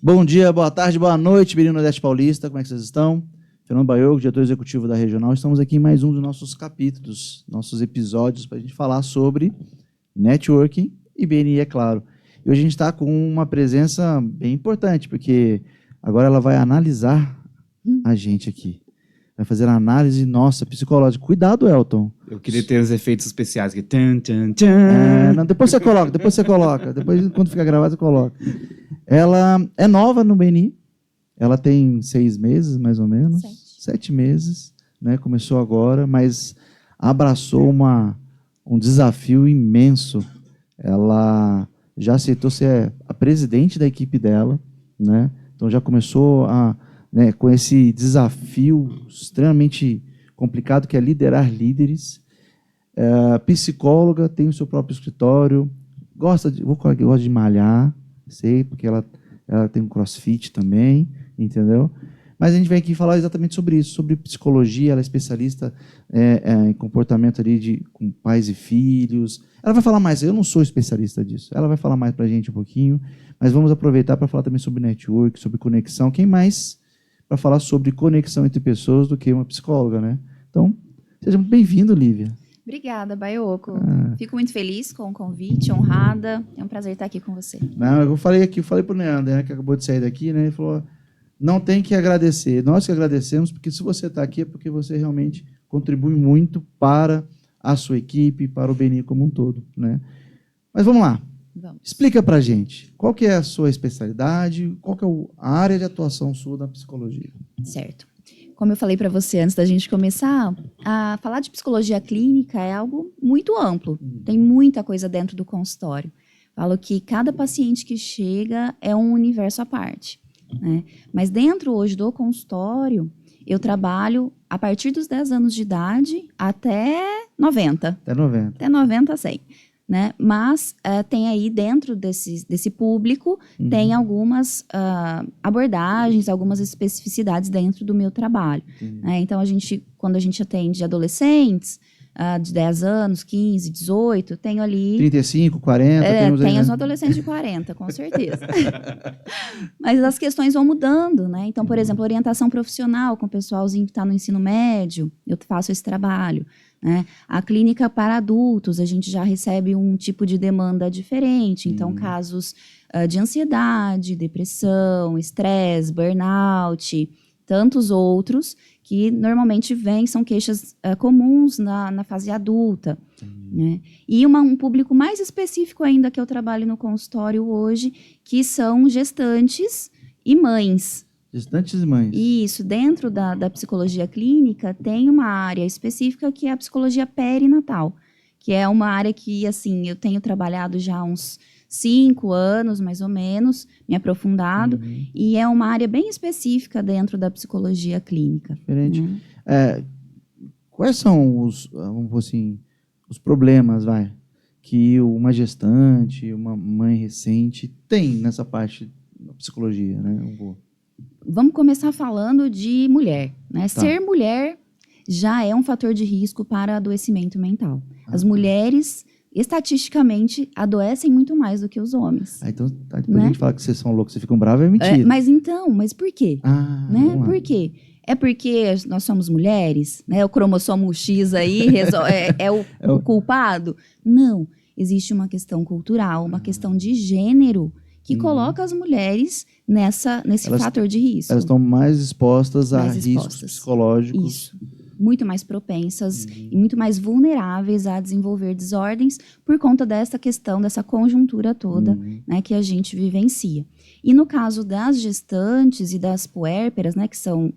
Bom dia, boa tarde, boa noite, menino Nordeste Paulista, como é que vocês estão? Fernando Baioco, diretor executivo da Regional. Estamos aqui em mais um dos nossos capítulos, nossos episódios, para a gente falar sobre networking e BNI, é claro. E hoje a gente está com uma presença bem importante, porque agora ela vai analisar a gente aqui. Vai fazer a análise nossa, psicológica. Cuidado, Elton. Eu queria ter os efeitos especiais aqui. Tchan, tchan, tchan. Não, depois você coloca. Depois, quando ficar gravado, você coloca. Ela é nova no BNI. Ela tem 6 meses, mais ou menos. 7 meses, né? Começou agora, mas abraçou um desafio imenso. Ela já aceitou ser a presidente da equipe dela, né? Então já começou com esse desafio extremamente complicado, que é liderar líderes. Psicóloga, tem o seu próprio escritório, gosta de malhar, sei, porque ela tem um crossfit também, entendeu? Mas a gente vem aqui falar exatamente sobre isso, sobre psicologia. Ela é especialista em comportamento ali com pais e filhos. Ela vai falar mais, eu não sou especialista disso, ela vai falar mais para a gente um pouquinho, mas vamos aproveitar para falar também sobre network, sobre conexão. Quem mais para falar sobre conexão entre pessoas do que uma psicóloga, né? Então, seja muito bem-vindo, Lívia. Obrigada, Baioco. Fico muito feliz com o convite, honrada. É um prazer estar aqui com você. Não, eu falei para o Neander, né, que acabou de sair daqui, né? Ele falou, não tem que agradecer. Nós que agradecemos, porque se você está aqui é porque você realmente contribui muito para a sua equipe, para o BNI como um todo, né? Mas vamos lá. Explica para a gente, qual que é a sua especialidade, qual que é a área de atuação sua da psicologia? Certo. Como eu falei para você antes da gente começar, a falar de psicologia clínica é algo muito amplo. Tem muita coisa dentro do consultório. Falo que cada paciente que chega é um universo à parte, né? Mas dentro hoje do consultório, eu trabalho a partir dos 10 anos de idade até 90. Até 90. Até 90, 100. Né? Mas tem aí dentro desse público, tem algumas abordagens, algumas especificidades dentro do meu trabalho. Né? Então, quando a gente atende adolescentes, de 10 anos, 15, 18, tenho ali... 35, 40... tem os adolescentes de 40, com certeza. Mas as questões vão mudando, né? Então, por exemplo, orientação profissional com o pessoalzinho que está no ensino médio, eu faço esse trabalho. Né? A clínica para adultos, a gente já recebe um tipo de demanda diferente. Então, casos de ansiedade, depressão, estresse, burnout, tantos outros que normalmente são queixas comuns na fase adulta. Né? E um público mais específico ainda que eu trabalho no consultório hoje, que são gestantes e mães. Gestantes e mães. Isso, dentro da psicologia clínica, tem uma área específica que é a psicologia perinatal, que é uma área que, assim, eu tenho trabalhado já há uns 5 anos, mais ou menos, me aprofundado, e é uma área bem específica dentro da psicologia clínica. Diferente. Quais são os problemas, que uma gestante, uma mãe recente tem nessa parte da psicologia, né? Vamos começar falando de mulher, né? Tá. Ser mulher já é um fator de risco para adoecimento mental. As mulheres, estatisticamente, adoecem muito mais do que os homens. Então, depois a gente fala que vocês são loucos, vocês ficam bravos, é mentira. Mas por quê? Né? Por quê? É porque nós somos mulheres, né? O cromossomo X aí é o culpado? Não. Existe uma questão cultural, uma questão de gênero, que coloca as mulheres nesse fator de risco. Elas estão mais expostas a riscos psicológicos. Isso. Muito mais propensas e muito mais vulneráveis a desenvolver desordens por conta dessa questão, dessa conjuntura toda, né, que a gente vivencia. E no caso das gestantes e das puérperas, né, que são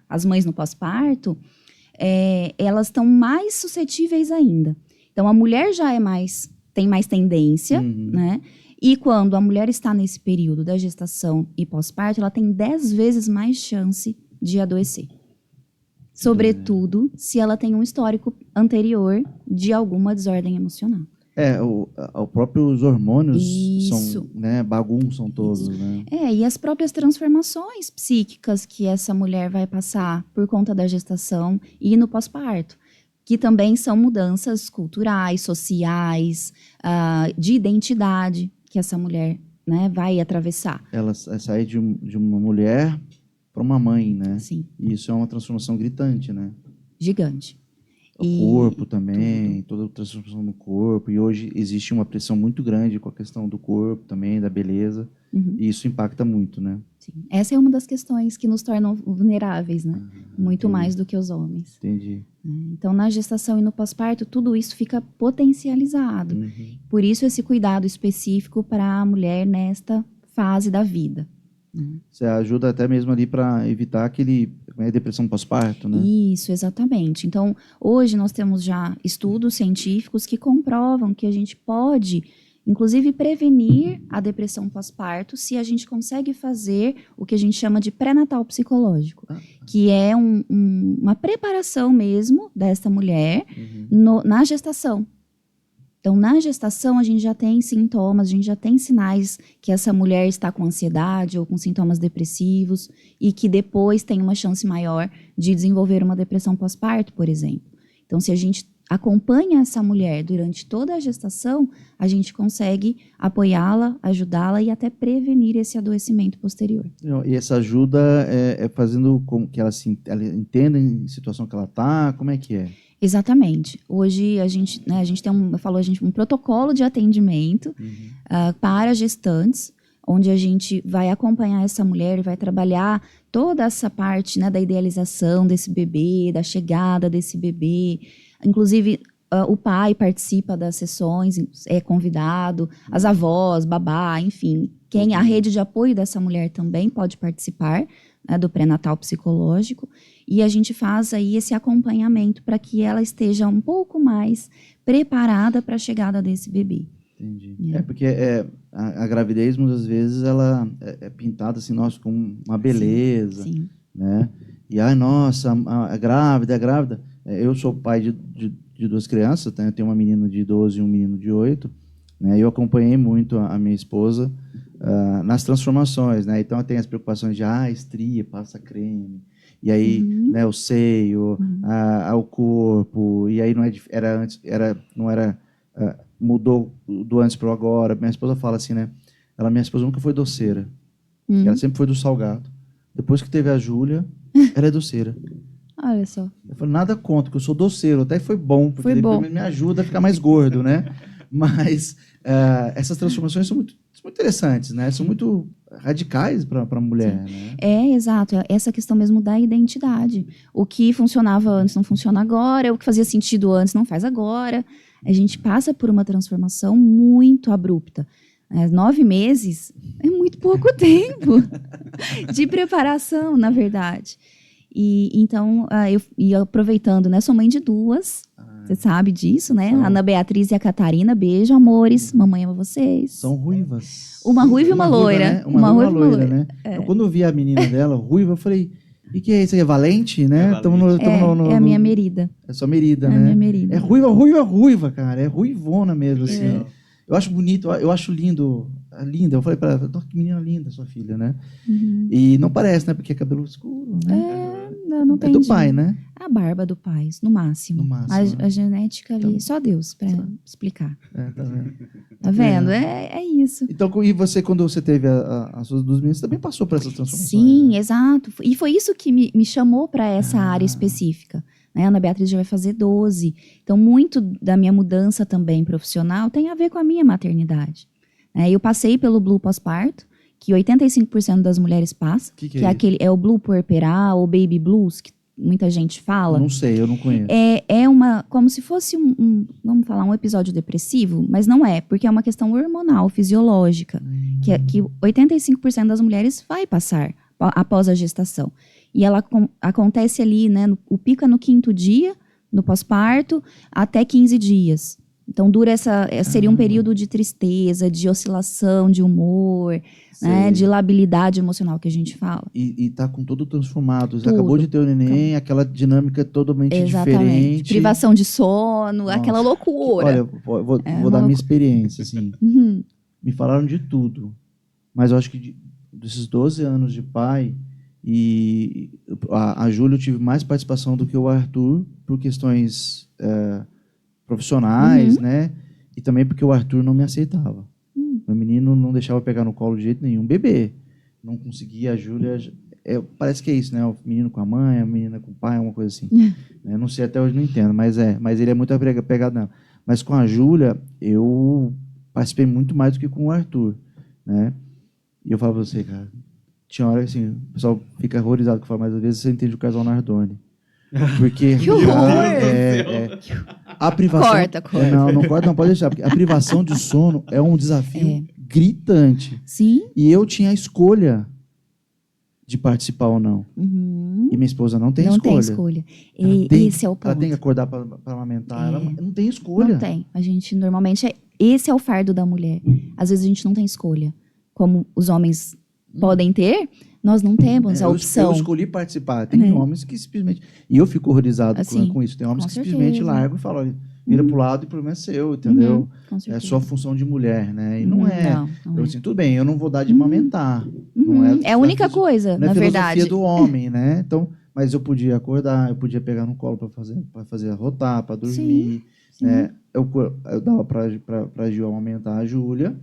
as mães no pós-parto, elas estão mais suscetíveis ainda. Então, a mulher já tem mais tendência, né? E quando a mulher está nesse período da gestação e pós-parto, ela tem 10 vezes mais chance de adoecer. Sobretudo, se ela tem um histórico anterior de alguma desordem emocional. Os próprios hormônios bagunçam todos, né? E as próprias transformações psíquicas que essa mulher vai passar por conta da gestação e no pós-parto. Que também são mudanças culturais, sociais, de identidade que essa mulher né, vai atravessar. Ela sai de uma mulher para uma mãe, né? Sim, E isso é uma transformação gritante, né? gigante. O corpo também, toda a transformação no corpo. E hoje existe uma pressão muito grande com a questão do corpo também, da beleza. Uhum. E isso impacta muito, né? Sim. Essa é uma das questões que nos tornam vulneráveis, né? Muito entendi. mais do que os homens. Entendi. Então, na gestação e no pós-parto, tudo isso fica potencializado. Uhum. Por isso, esse cuidado específico para a mulher nesta fase da vida. Você ajuda até mesmo ali para evitar depressão pós-parto, né? Isso, exatamente. Então, hoje nós temos já estudos científicos que comprovam que a gente pode, inclusive, prevenir a depressão pós-parto se a gente consegue fazer o que a gente chama de pré-natal psicológico, que é uma preparação mesmo dessa mulher na gestação. Então, na gestação, a gente já tem sintomas, a gente já tem sinais que essa mulher está com ansiedade ou com sintomas depressivos e que depois tem uma chance maior de desenvolver uma depressão pós-parto, por exemplo. Então, se a gente acompanha essa mulher durante toda a gestação, a gente consegue apoiá-la, ajudá-la e até prevenir esse adoecimento posterior. E essa ajuda é fazendo com que ela entenda em situação que ela está, como é que é? Exatamente. Hoje a gente tem um protocolo de atendimento para gestantes, onde a gente vai acompanhar essa mulher e vai trabalhar toda essa parte, né, da idealização desse bebê, da chegada desse bebê. Inclusive, o pai participa das sessões, é convidado, as avós, babá, enfim. A rede de apoio dessa mulher também pode participar, né, do pré-natal psicológico. E a gente faz aí esse acompanhamento para que ela esteja um pouco mais preparada para a chegada desse bebê. Entendi. Porque a gravidez, muitas vezes, ela é pintada assim, nossa, com uma beleza, sim. Né? E, nossa, a grávida. Eu sou pai de duas crianças, eu tenho uma menina de 12 e um menino de 8, né? Eu acompanhei muito a minha esposa nas transformações, né? Então, tem as preocupações de, estria, passa creme, e aí, né, o seio, o corpo, e aí mudou do antes para o agora. Minha esposa fala assim, né? Minha esposa nunca foi doceira. Ela sempre foi do salgado. Depois que teve a Júlia, ela é doceira. Olha só. Eu falei, nada contra, que eu sou doceiro. Até foi bom, porque ele me ajuda a ficar mais gordo, né? Mas essas transformações são muito interessantes, né? São muito radicais para a mulher, né? Exato. Essa questão mesmo da identidade. O que funcionava antes não funciona agora, o que fazia sentido antes não faz agora. A gente passa por uma transformação muito abrupta. 9 meses é muito pouco tempo de preparação, na verdade. E então, eu aproveitando, né? Sou mãe de 2, você sabe disso, né? A Ana Beatriz e a Catarina, beijo, amores, mamãe ama vocês. São ruivas. Uma ruiva e uma loira. Né? Uma ruiva e uma loira, né? Então, quando eu vi a menina dela, ruiva, eu falei, e que é isso aí? É Valente, né? É a minha Merida. É sua Merida, né? É a minha Merida. É ruiva, cara. É ruivona mesmo, assim. Eu acho bonito, eu acho lindo. Linda, eu falei pra ela, que menina linda sua filha, né? E não parece, né? Porque é cabelo escuro, né? Não tem. É do pai, né? A barba do pai, no máximo. A genética ali, então, só Deus pra explicar. Tá vendo? Tá vendo? É isso. Então, e você, quando você teve as suas 2 meninas, também passou por essas transformações? Sim, né? Exato. E foi isso que me chamou para essa área específica. Né? A Ana Beatriz já vai fazer 12. Então, muito da minha mudança também profissional tem a ver com a minha maternidade. Eu passei pelo Blue pós-parto, que 85% das mulheres passam, que é o Blue puerperal ou Baby Blues, que muita gente fala. Não sei, eu não conheço. Como se fosse vamos falar, um episódio depressivo, mas não é, porque é uma questão hormonal, fisiológica, que 85% das mulheres vai passar após a gestação. E ela acontece ali, né, o pico é no 5º dia, no pós-parto, até 15 dias. Então, seria um período de tristeza, de oscilação de humor, né, de labilidade emocional que a gente fala. E tá com tudo transformado. Você acabou de ter o neném, aquela dinâmica totalmente diferente. Privação de sono, aquela loucura. Olha, vou dar minha experiência, assim. Me falaram de tudo. Mas eu acho que desses 12 anos de pai, e a Júlia eu tive mais participação do que o Arthur, por questões profissionais, né? E também porque o Arthur não me aceitava. Meu menino não deixava eu pegar no colo de jeito nenhum. Bebê. Não conseguia, a Júlia... parece que é isso, né? O menino com a mãe, a menina com o pai, uma coisa assim. Eu não sei, até hoje não entendo, mas ele é muito apegado nela. Mas com a Júlia, eu participei muito mais do que com o Arthur, né? E eu falo pra você, cara, tinha hora que assim, o pessoal fica horrorizado que eu falo, mas às vezes você entende o casal Nardoni. Porque Que horror! a privação... Corta. Não corta, não pode deixar, porque a privação de sono é um desafio gritante. Sim. E eu tinha a escolha de participar ou não. Uhum. E minha esposa não tem Não escolha. tem escolha. Esse é o ponto. Ela tem que acordar para amamentar. Ela não tem escolha. Não tem. A gente, normalmente, esse é o fardo da mulher. Às vezes a gente não tem escolha. Como os homens podem ter, nós não temos a opção. Eu escolhi participar. Tem homens que simplesmente... E eu fico horrorizado assim, com isso. Tem homens que certeza. simplesmente largam e falam, olha, vira pro lado e o problema é seu, entendeu? É sua função de mulher, né? E não é. Eu assim, tudo bem, eu não vou dar de amamentar. Não é a única coisa, não é na verdade. do homem, né? Então, mas eu podia acordar, eu podia pegar no colo para fazer arrotar, para dormir. Sim. Né? Eu dava para Gil amamentar a Júlia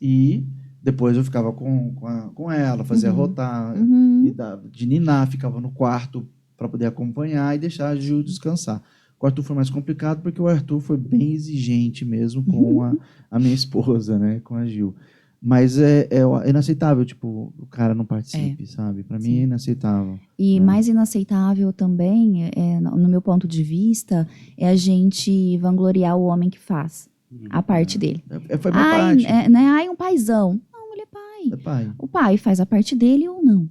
e depois eu ficava com ela, fazia arrotar, e de ninar, ficava no quarto para poder acompanhar e deixar a Gil descansar. Com o Arthur foi mais complicado porque o Arthur foi bem exigente mesmo com a minha esposa, né? Com a Gil. Mas é inaceitável, tipo, o cara não participe, sabe? Para mim é inaceitável. E mais inaceitável também, no meu ponto de vista, é a gente vangloriar o homem que faz a parte dele. Foi minha parte. Ai, um paizão. Não, ele é pai. É pai. O pai faz a parte dele ou não.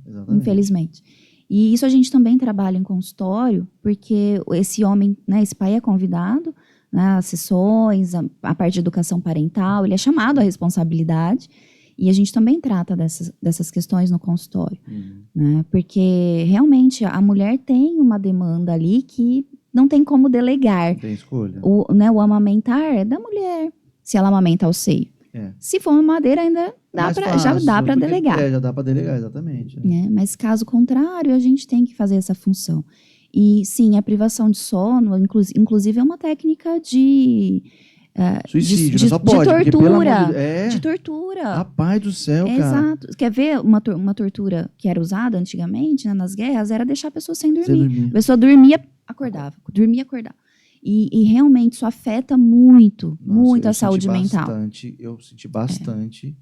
Exatamente. Infelizmente. E isso a gente também trabalha em consultório, porque esse homem, né, esse pai é convidado, né, as sessões, a parte de educação parental, ele é chamado à responsabilidade, e a gente também trata dessas questões no consultório, né, porque realmente a mulher tem uma demanda ali que não tem como delegar. Não tem escolha. O amamentar é da mulher, se ela amamenta ao seio. Se for uma madeira, ainda já dá para delegar. Já dá para delegar, exatamente. Mas caso contrário, a gente tem que fazer essa função. E sim, a privação de sono, inclusive, é uma técnica de suicídio, de só pode, tortura. De tortura. Rapaz do céu, cara. Exato. Quer ver uma tortura que era usada antigamente, né, nas guerras? Era deixar a pessoa sem dormir. A pessoa dormia, acordava. Dormia, acordava. E realmente isso afeta muito a saúde mental. Eu senti bastante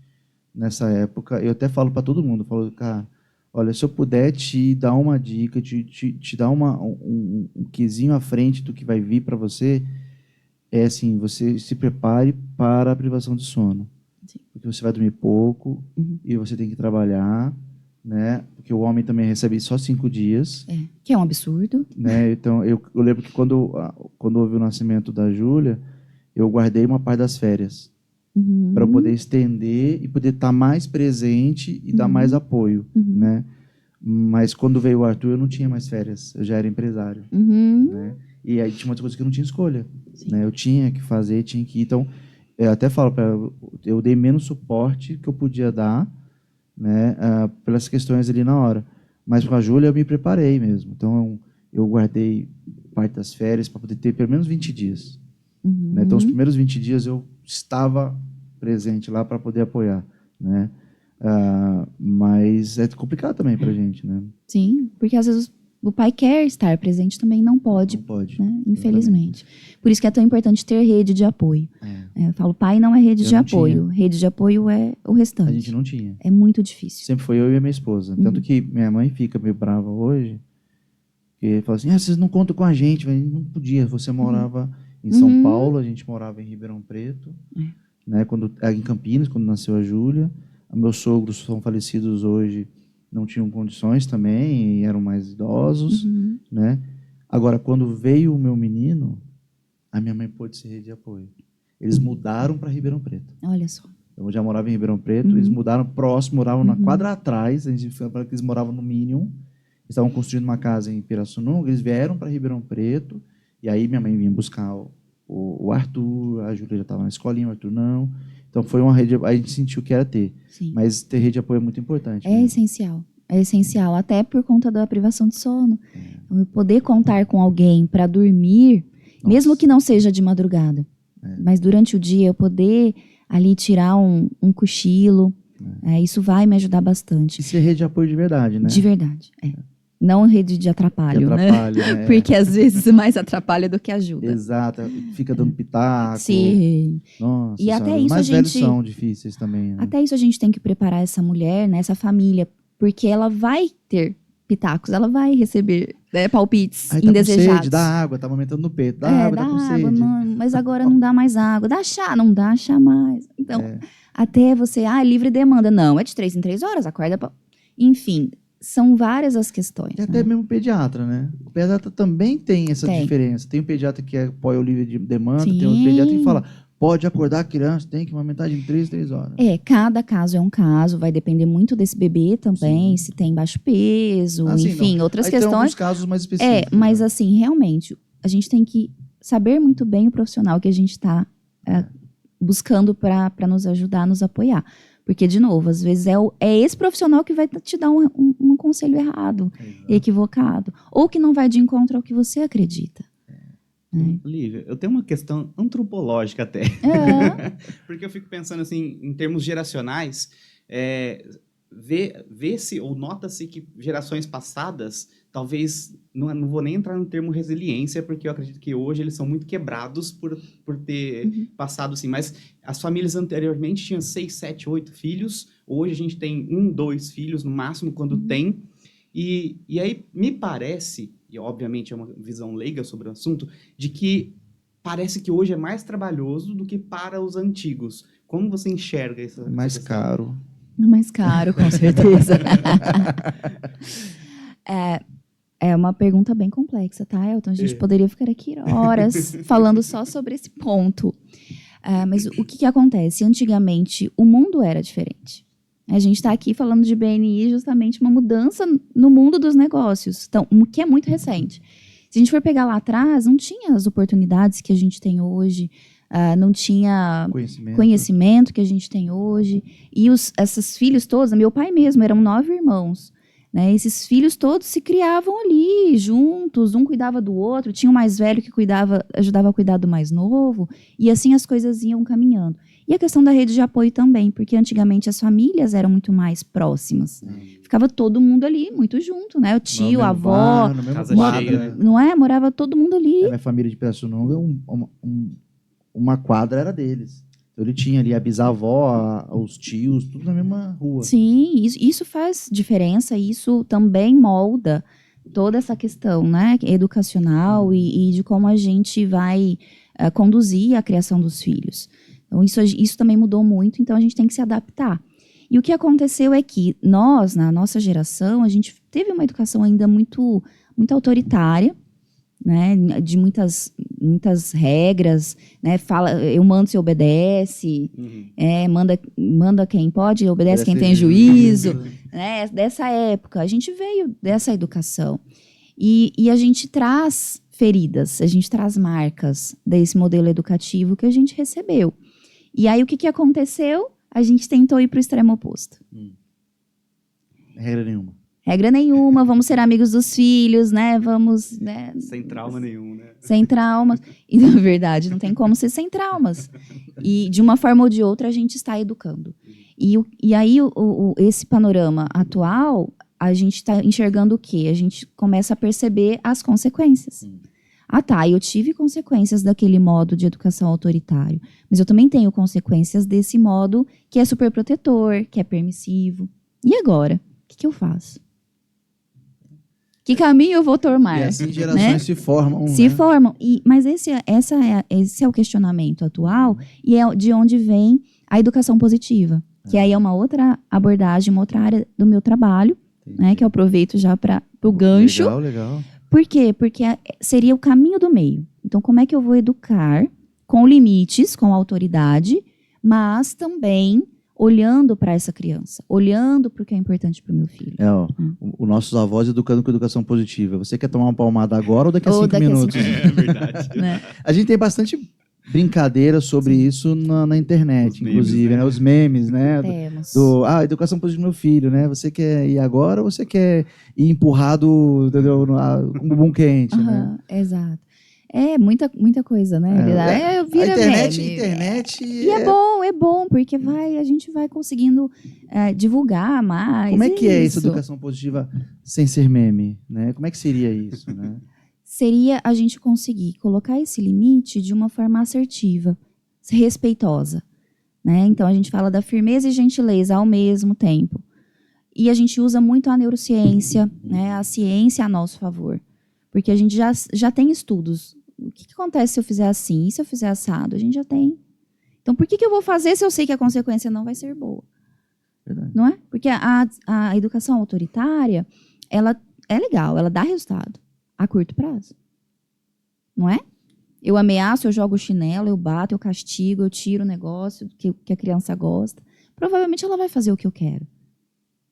nessa época. Eu até falo para todo mundo, falo, cara, olha, se eu puder te dar uma dica, te dar um quesinho à frente do que vai vir para você, é assim, você se prepare para a privação de sono. Sim. Porque você vai dormir pouco e você tem que trabalhar, né? Porque o homem também recebe só 5 dias. Que é um absurdo. Né? Então, eu lembro que quando houve o nascimento da Júlia, eu guardei uma parte das férias para eu poder estender e poder estar mais presente e dar mais apoio, né? Mas quando veio o Arthur, eu não tinha mais férias, eu já era empresário, né? E aí tinha muitas coisas que eu não tinha escolha, né? Eu tinha que fazer, tinha que ir. Então, eu até falo para ela, eu dei menos suporte que eu podia dar, né? Pelas questões ali na hora. Mas com a Júlia eu me preparei mesmo. Então, eu guardei parte das férias para poder ter pelo menos 20 dias. Né? Então, os primeiros 20 dias eu estava presente lá para poder apoiar, né? Mas é complicado também para a gente, né? Sim, porque às vezes o pai quer estar presente, também não pode. Não pode. Né? Infelizmente. Por isso que é tão importante ter rede de apoio. Eu falo, pai não é rede de apoio. Rede de apoio é o restante. A gente não tinha. É muito difícil. Sempre foi eu e a minha esposa. Tanto que minha mãe fica meio brava hoje, porque fala assim, vocês não contam com a gente. Não podia. Você morava em São Paulo, a gente morava em Ribeirão Preto, né? Em Campinas, quando nasceu a Júlia. Meus sogros são falecidos hoje, não tinham condições também, e eram mais idosos, né? Agora, quando veio o meu menino, a minha mãe pôde ser rede de apoio. Eles mudaram para Ribeirão Preto. Olha só. Eu já morava em Ribeirão Preto, eles mudaram próximo, moravam na quadra atrás, a gente falou que eles moravam no Minion, eles estavam construindo uma casa em Pirassununga, eles vieram para Ribeirão Preto, e aí minha mãe vinha buscar o Arthur, a Júlia já estava na escolinha, o Arthur não. Então foi uma rede, a gente sentiu que era ter. Sim. Mas ter rede de apoio é muito importante. É essencial. É essencial, até por conta da privação de sono. Então, poder contar com alguém para dormir, mesmo que não seja de madrugada, mas durante o dia eu poder ali tirar um cochilo. Isso vai me ajudar bastante. E ser rede de apoio de verdade, né? De verdade, Não rede de atrapalho, né? Porque às vezes mais atrapalha do que ajuda. Exato, fica dando pitaco. Sim. Nossa, E até isso os mais a velhos gente... são difíceis também, né? Até isso a gente tem que preparar essa mulher, né, essa família, porque ela vai ter pitacos, ela vai receber palpites Aí tá indesejados. com sede, dá água, tá amamentando no peito. Dá água, dá tá com água, sede. mãe, mas agora não dá mais água. Dá chá, não dá chá mais. Então, até você, livre demanda. Não, é de 3 em 3 horas, acorda. Enfim, são várias as questões. E até mesmo o pediatra, né? O pediatra também tem essa diferença. Tem um pediatra que apoia o livre de demanda, tem outro pediatra que fala, pode acordar a criança, tem que amamentar de 3 em 3 horas. Cada caso é um caso, vai depender muito desse bebê também, se tem baixo peso, enfim, outras aí questões. Tem alguns casos mais específicos. Mas assim, realmente, a gente tem que saber muito bem o profissional que a gente está buscando para nos ajudar, nos apoiar. Porque, de novo, às vezes é esse profissional que vai te dar um conselho errado, equivocado, ou que não vai de encontro ao que você acredita. Lívia, eu tenho uma questão antropológica até. Porque eu fico pensando assim, em termos geracionais, vê-se ou nota-se que gerações passadas, talvez, não vou nem entrar no termo resiliência, porque eu acredito que hoje eles são muito quebrados por ter passado assim, mas as famílias anteriormente tinham 6, 7, 8 filhos, hoje a gente tem 1, 2 filhos no máximo quando tem, e aí me parece, e obviamente é uma visão leiga sobre o assunto, de que parece que hoje é mais trabalhoso do que para os antigos. Como você enxerga isso? Mais caro. Mais caro, com certeza. É uma pergunta bem complexa, tá, Elton? A gente poderia ficar aqui horas falando só sobre esse ponto. Mas o que acontece? Antigamente, o mundo era diferente. A gente está aqui falando de BNI, justamente uma mudança no mundo dos negócios, então, que é muito recente. Se a gente for pegar lá atrás, não tinha as oportunidades que a gente tem hoje, não tinha conhecimento que a gente tem hoje. E esses filhos todos, meu pai mesmo, eram 9 irmãos. Né? Esses filhos todos se criavam ali, juntos, um cuidava do outro, tinha o mais velho que ajudava a cuidar do mais novo, e assim as coisas iam caminhando. E a questão da rede de apoio também, porque antigamente as famílias eram muito mais próximas. Ficava todo mundo ali, muito junto, né? O tio, a avó, casa cheia, não é? Morava todo mundo ali. Minha família de Pirassununga, uma quadra era deles. Ele tinha ali a bisavó, os tios, tudo na mesma rua. Sim, isso faz diferença, isso também molda toda essa questão, né, educacional e de como a gente vai conduzir a criação dos filhos. Então, isso também mudou muito, então a gente tem que se adaptar. E o que aconteceu é que nós, na nossa geração, a gente teve uma educação ainda muito, muito autoritária, né, de muitas regras, né, eu mando, você obedece, manda quem pode, obedece quem tem juízo, né, dessa época, a gente veio dessa educação, e a gente traz feridas, a gente traz marcas desse modelo educativo que a gente recebeu, e aí o que aconteceu? A gente tentou ir para o extremo oposto. Regra nenhuma, vamos ser amigos dos filhos, né? Vamos, né? Sem trauma nenhum, né? Sem traumas. E, na verdade, não tem como ser sem traumas. E, de uma forma ou de outra, a gente está educando. E aí, esse panorama atual, a gente está enxergando o quê? A gente começa a perceber as consequências. Eu tive consequências daquele modo de educação autoritário, mas eu também tenho consequências desse modo que é superprotetor, que é permissivo. E agora? O que eu faço? Que caminho eu vou tomar? E assim gerações se formam. Formam. Mas esse é o questionamento atual e é de onde vem a educação positiva, que aí é uma outra abordagem, uma outra área do meu trabalho, né, que eu aproveito já para o gancho. Legal. Por quê? Porque seria o caminho do meio. Então, como é que eu vou educar com limites, com autoridade, mas também olhando para essa criança, olhando para o que é importante para o meu filho. Os nossos avós educando com educação positiva. Você quer tomar uma palmada agora ou daqui a 5 minutos? É verdade. Né? A gente tem bastante brincadeira sobre isso na internet, inclusive, né? Os memes, né? Temos. Educação positiva do meu filho, né? Você quer ir agora ou você quer ir empurrado, entendeu, com bumbum quente, né? Exato. É muita coisa, né? A Vira meme. internet E é bom, porque a gente vai conseguindo divulgar mais. Como é que é essa educação positiva sem ser meme, né? Como é que seria isso, né? Seria a gente conseguir colocar esse limite de uma forma assertiva, respeitosa, né? Então a gente fala da firmeza e gentileza ao mesmo tempo. E a gente usa muito a neurociência, né? A ciência a nosso favor. Porque a gente já tem estudos. O que acontece se eu fizer assim? E se eu fizer assado? A gente já tem. Então, por que eu vou fazer se eu sei que a consequência não vai ser boa? Verdade. Não é? Porque a educação autoritária, ela é legal, ela dá resultado a curto prazo. Não é? Eu ameaço, eu jogo chinelo, eu bato, eu castigo, eu tiro o negócio que a criança gosta. Provavelmente ela vai fazer o que eu quero.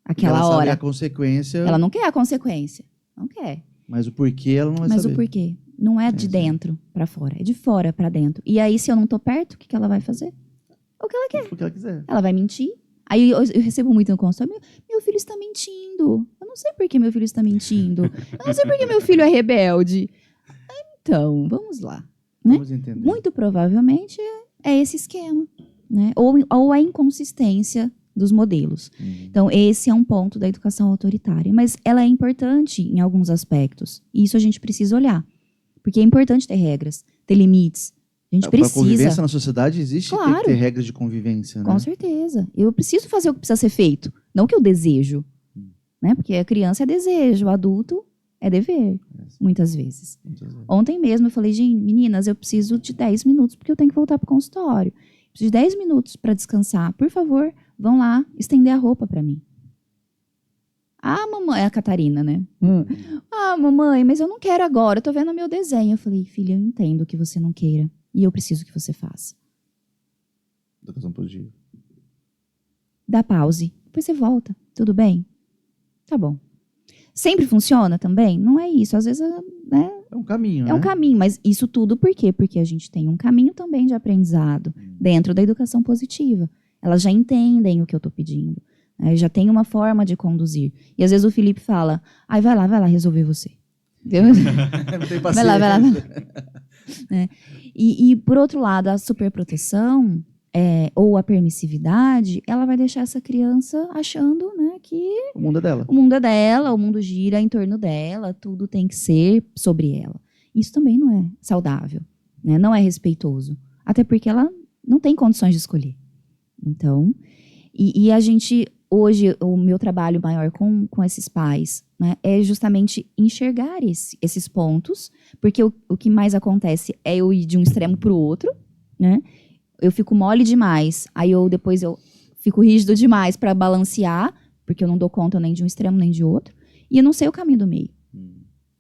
Aquela ela hora. Sabe a consequência. Ela não quer a consequência. Não quer. Mas o porquê ela não vai Mas saber. o porquê? Não é de dentro para fora, é de fora para dentro. E aí, se eu não tô perto, o que ela vai fazer? O que ela quer. O que ela quiser. Ela vai mentir. Aí eu recebo muito no consultório, meu filho está mentindo. Eu não sei por que meu filho está mentindo. Eu não sei por que meu filho é rebelde. Então, vamos lá. Né? Vamos entender. Muito provavelmente é esse esquema. Né? Ou a inconsistência dos modelos. Então, esse é um ponto da educação autoritária. Mas ela é importante em alguns aspectos. E isso a gente precisa olhar. Porque é importante ter regras, ter limites. A gente precisa. Para convivência na sociedade existe Claro. tem que ter regras de convivência, né? Com certeza. Eu preciso fazer o que precisa ser feito. Não o que eu desejo. Né? Porque a criança é desejo, o adulto é dever. Muitas vezes. Ontem mesmo eu falei, gente, meninas, eu preciso de 10 minutos porque eu tenho que voltar para o consultório. Preciso de 10 minutos para descansar. Por favor, vão lá estender a roupa para mim. Ah, mamãe, é a Catarina, né? Ah, mamãe, mas eu não quero agora, eu tô vendo o meu desenho. Eu falei, filha, eu entendo que você não queira e eu preciso que você faça. Educação positiva. Dá pause, depois você volta, tudo bem? Tá bom. Sempre funciona também? Não é isso, às vezes né, é um caminho, é um caminho, mas isso tudo por quê? Porque a gente tem um caminho também de aprendizado dentro da educação positiva. Elas já entendem o que eu tô pedindo. Já tem uma forma de conduzir. E às vezes o Felipe fala, ai, vai lá resolver você. Não tem paciência. Vai lá. E por outro lado, a superproteção ou a permissividade, ela vai deixar essa criança achando, né, que o mundo é dela. O mundo é dela, o mundo gira em torno dela, tudo tem que ser sobre ela. Isso também não é saudável, né? Não é respeitoso. Até porque ela não tem condições de escolher. Então, e a gente... Hoje, o meu trabalho maior com esses pais, né, é justamente enxergar esses pontos, porque o que mais acontece é eu ir de um extremo para o outro, né? Eu fico mole demais, aí depois eu fico rígido demais para balancear, porque eu não dou conta nem de um extremo nem de outro, e eu não sei o caminho do meio.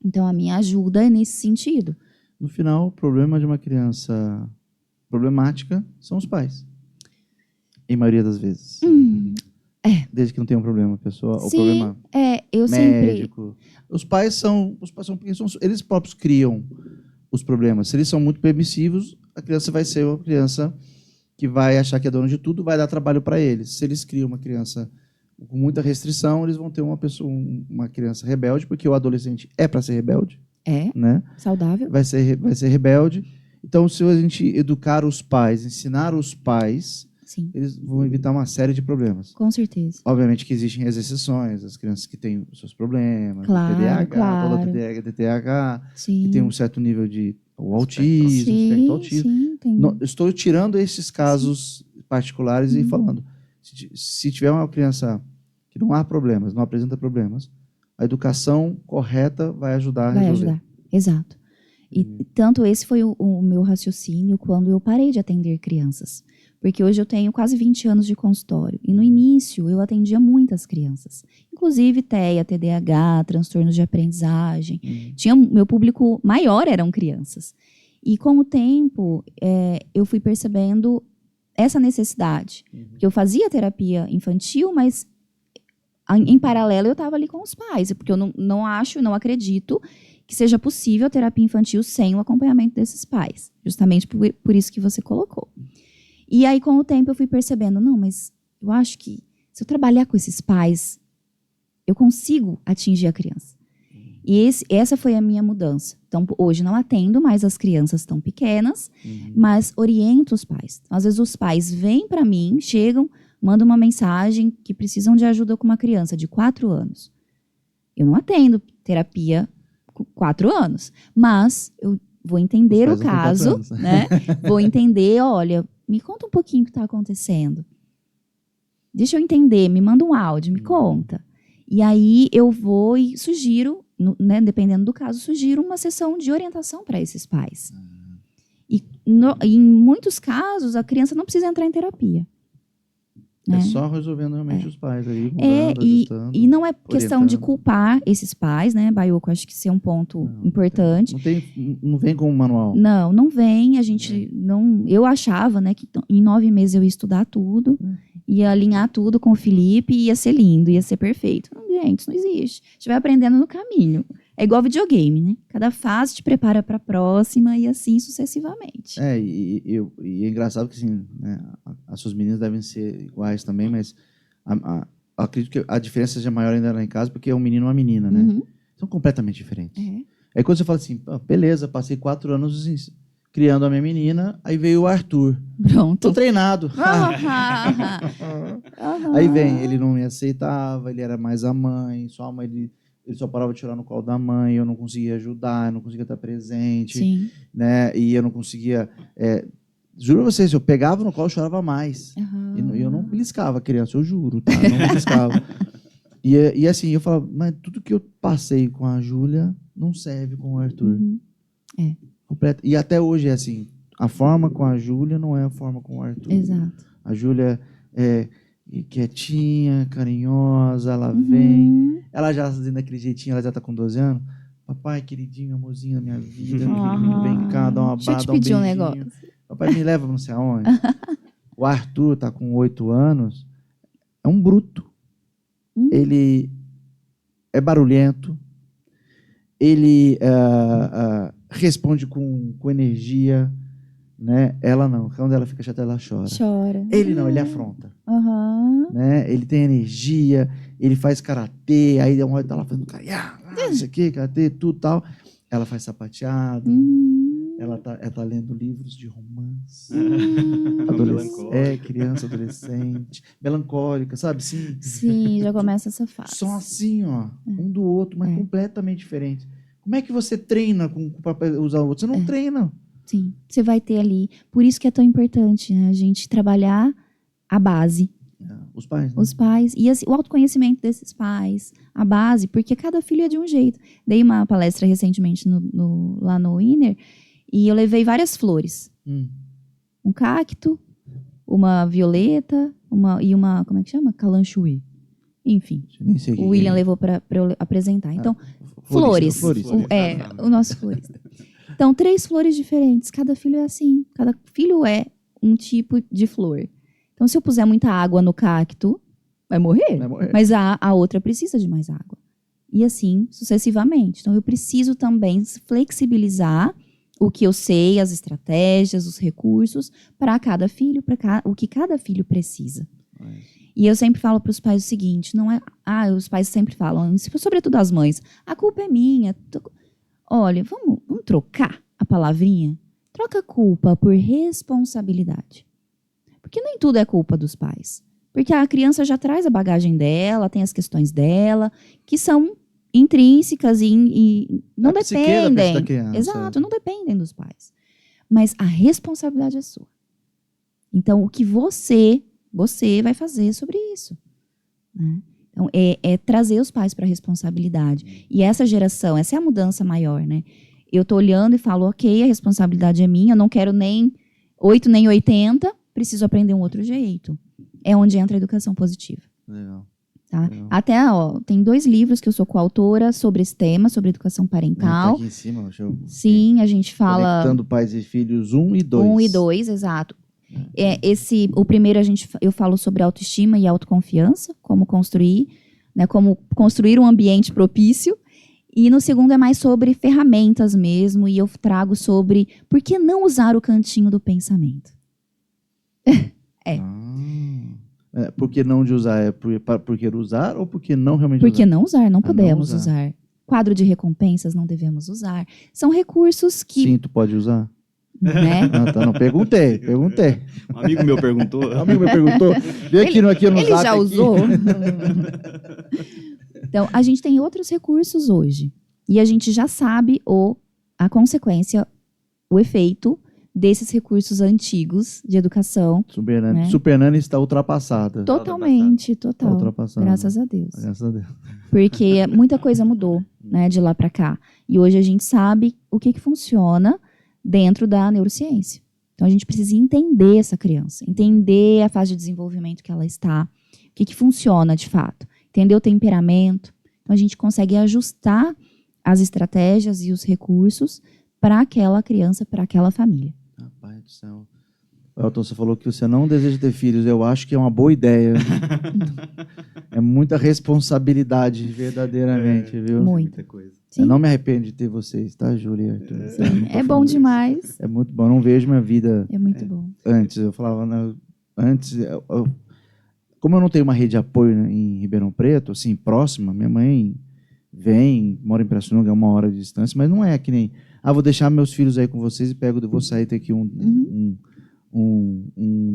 Então, a minha ajuda é nesse sentido. No final, o problema de uma criança problemática são os pais. Em maioria das vezes. Desde que não tenha um problema pessoal, o problema eu médico. Os pais são eles próprios criam os problemas. Se eles são muito permissivos, a criança vai ser uma criança que vai achar que é dona de tudo, vai dar trabalho para eles. Se eles criam uma criança com muita restrição, eles vão ter uma criança rebelde, porque o adolescente é para ser rebelde. Né? Saudável. Vai ser rebelde. Então, se a gente educar os pais, ensinar os pais... Sim. Eles vão evitar uma série de problemas. Com certeza. Obviamente que existem as exceções, as crianças que têm os seus problemas, claro, TDAH, Sim. que tem um certo nível de autismo, autismo. Estou tirando esses casos particulares e falando. Se tiver uma criança que não há problemas, não apresenta problemas, a educação correta vai ajudar a resolver. Vai ajudar, exato. E tanto esse foi o meu raciocínio quando eu parei de atender crianças. Porque hoje eu tenho quase 20 anos de consultório. E no início eu atendia muitas crianças. Inclusive TEA, TDAH, transtornos de aprendizagem. Meu público maior eram crianças. E com o tempo eu fui percebendo essa necessidade. Porque eu fazia terapia infantil, mas em paralelo eu estava ali com os pais. Porque eu não acredito que seja possível a terapia infantil sem o acompanhamento desses pais. Justamente por isso que você colocou. E aí, com o tempo, eu fui percebendo, não, mas eu acho que se eu trabalhar com esses pais, eu consigo atingir a criança. E essa foi a minha mudança. Então, hoje não atendo mais as crianças tão pequenas, mas oriento os pais. Então, às vezes os pais vêm para mim, chegam, mandam uma mensagem que precisam de ajuda com uma criança de 4 anos. Eu não atendo terapia com 4 anos, mas eu vou entender o caso, né? Vou entender, olha, me conta um pouquinho o que está acontecendo. Deixa eu entender, me manda um áudio, me conta. E aí eu vou e sugiro, né, dependendo do caso, sugiro uma sessão de orientação para esses pais. E em muitos casos, a criança não precisa entrar em terapia. É só resolvendo realmente os pais ali, mudando, ajustando. E não é questão de culpar esses pais, né, Baiocco? Acho que isso é um ponto importante. Não vem com um manual. Não vem. A gente não. Eu achava, né, que em 9 meses eu ia estudar tudo, ia alinhar tudo com o Felipe e ia ser lindo, ia ser perfeito. Não, gente, isso não existe. A gente vai aprendendo no caminho. É igual videogame, né? Cada fase te prepara para a próxima e assim sucessivamente. E é engraçado que assim, né, as suas meninas devem ser iguais também, mas acredito que a diferença seja maior ainda lá em casa, porque é um menino e uma menina, né? São completamente diferentes. Aí quando você fala assim, beleza, passei 4 anos criando a minha menina, aí veio o Arthur. Pronto. Tô treinado. Aí vem, ele não me aceitava, ele era mais a mãe, só a mãe ele só parava de chorar no colo da mãe, eu não conseguia ajudar, eu não conseguia estar presente. Sim. Né? E eu não conseguia... juro a vocês, eu pegava no colo e chorava mais. E eu não beliscava a criança, eu juro, tá? Eu não beliscava. E assim, eu falava, mas tudo que eu passei com a Júlia não serve com o Arthur. Completo. E até hoje é assim, a forma com a Júlia não é a forma com o Arthur. Exato. A Júlia é quietinha, carinhosa, ela vem. Ela já fazendo daquele jeitinho, ela já tá com 12 anos. Papai, queridinho, amorzinho da minha vida, vem cá, dá um abraço, deixa eu te pedir um negócio. Papai, me leva não sei aonde. O Arthur tá com 8 anos, é um bruto. Ele é barulhento, ele responde com energia, né? Ela não. Quando ela fica chata, ela chora. Ele não, ele afronta. Né? Ele tem energia, ele faz karatê, aí uma hora tá lá fazendo kaiá, isso aqui, karatê, tudo tal. Ela faz sapateado, ela tá lendo livros de romance. Criança, adolescente, melancólica, sabe? Sim, já começa essa fase. São assim, ó, um do outro, mas completamente diferentes. Como é que você treina para usar o outro? Você não treina. Sim, você vai ter ali. Por isso que é tão importante, né, a gente trabalhar a base. Os pais. Né? Os pais. E assim, o autoconhecimento desses pais. A base, porque cada filho é de um jeito. Dei uma palestra recentemente lá no Inner e eu levei várias flores. Um cacto, uma violeta, e uma, como é que chama? Calanchuí. Enfim, o William levou para eu apresentar. Então, flores. O nosso florista. Então, 3 flores diferentes. Cada filho é assim. Cada filho é um tipo de flor. Então, se eu puser muita água no cacto, vai morrer. Mas a outra precisa de mais água. E assim, sucessivamente. Então, eu preciso também flexibilizar o que eu sei, as estratégias, os recursos, para cada filho, o que cada filho precisa. E eu sempre falo para os pais o seguinte, não é... os pais sempre falam, sobretudo as mães, a culpa é minha. Olha, vamos trocar a palavrinha? Troca culpa por responsabilidade. Porque nem tudo é culpa dos pais. Porque a criança já traz a bagagem dela, tem as questões dela, que são intrínsecas e não dependem. Exato, não dependem dos pais. Mas a responsabilidade é sua. Então, o que você vai fazer sobre isso? Né? Então, é trazer os pais para a responsabilidade. E essa geração, essa é a mudança maior, né? Eu tô olhando e falo, ok, a responsabilidade é minha, eu não quero nem 8 nem 80, preciso aprender um outro jeito. É onde entra a educação positiva. Legal. Tá? Legal. Até, tem 2 livros que eu sou coautora sobre esse tema, sobre educação parental. Tá aqui em cima, deixa eu... Sim, a gente fala... Conectando Pais e Filhos 1 e 2. 1 e 2, exato. O primeiro eu falo sobre autoestima e autoconfiança, como construir, né, como construir um ambiente propício. E no segundo é mais sobre ferramentas mesmo, e eu trago sobre por que não usar o cantinho do pensamento. Por que não de usar? É por que usar ou por que não realmente usar? Porque não usar, não podemos usar. Quadro de recompensas não devemos usar. São recursos que... Sim, tu pode usar? Né? Não, perguntei. Um amigo meu perguntou. Um amigo me perguntou. Vê aqui no Ele zap já aqui. usou? Então, a gente tem outros recursos hoje. E a gente já sabe a consequência, o efeito desses recursos antigos de educação. Super né? Super Nani está ultrapassada. Totalmente, Está total. ultrapassada. Graças a Deus. Graças a Deus. Porque muita coisa mudou, né, de lá para cá. E hoje a gente sabe o que funciona dentro da neurociência. Então a gente precisa entender essa criança, entender a fase de desenvolvimento que ela está, o que funciona de fato, entender o temperamento. Então a gente consegue ajustar as estratégias e os recursos para aquela criança, para aquela família. Rapaz do céu. Elton, você falou que você não deseja ter filhos. Eu acho que é uma boa ideia. É muita responsabilidade, verdadeiramente, viu? Muita coisa. Sim. Eu não me arrependo de ter vocês, tá, Júlia e Arthur? É bom demais. É muito bom. Eu não vejo minha vida É muito bom. antes. Eu falava, antes, como eu não tenho uma rede de apoio, né, em Ribeirão Preto, assim, próxima, minha mãe vem, mora em Pirassununga, é 1 hora de distância, mas não é que nem, vou deixar meus filhos aí com vocês e vou sair ter aqui um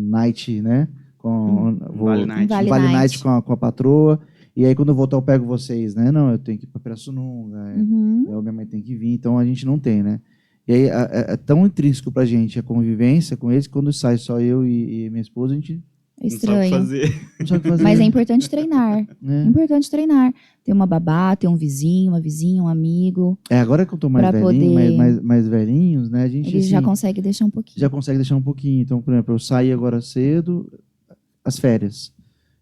night, né? Vale Night. Vale Night com a patroa. E aí, quando eu voltar, eu pego vocês, né? Não, eu tenho que ir para Pirassununga. Minha mãe tem que vir, então a gente não tem, né? E aí, é tão intrínseco pra gente a convivência com eles, que quando sai só eu e minha esposa, a gente É estranho. Não sabe fazer. não sabe o que fazer. Mas é importante treinar. né? É importante treinar. Ter uma babá, ter um vizinho, uma vizinha, um amigo. Agora que eu tô mais Pra velhinho, poder- mais velhinhos, né? A gente Ele assim, já consegue deixar um pouquinho. já consegue deixar um pouquinho. Então, por exemplo, eu saí agora cedo, as férias,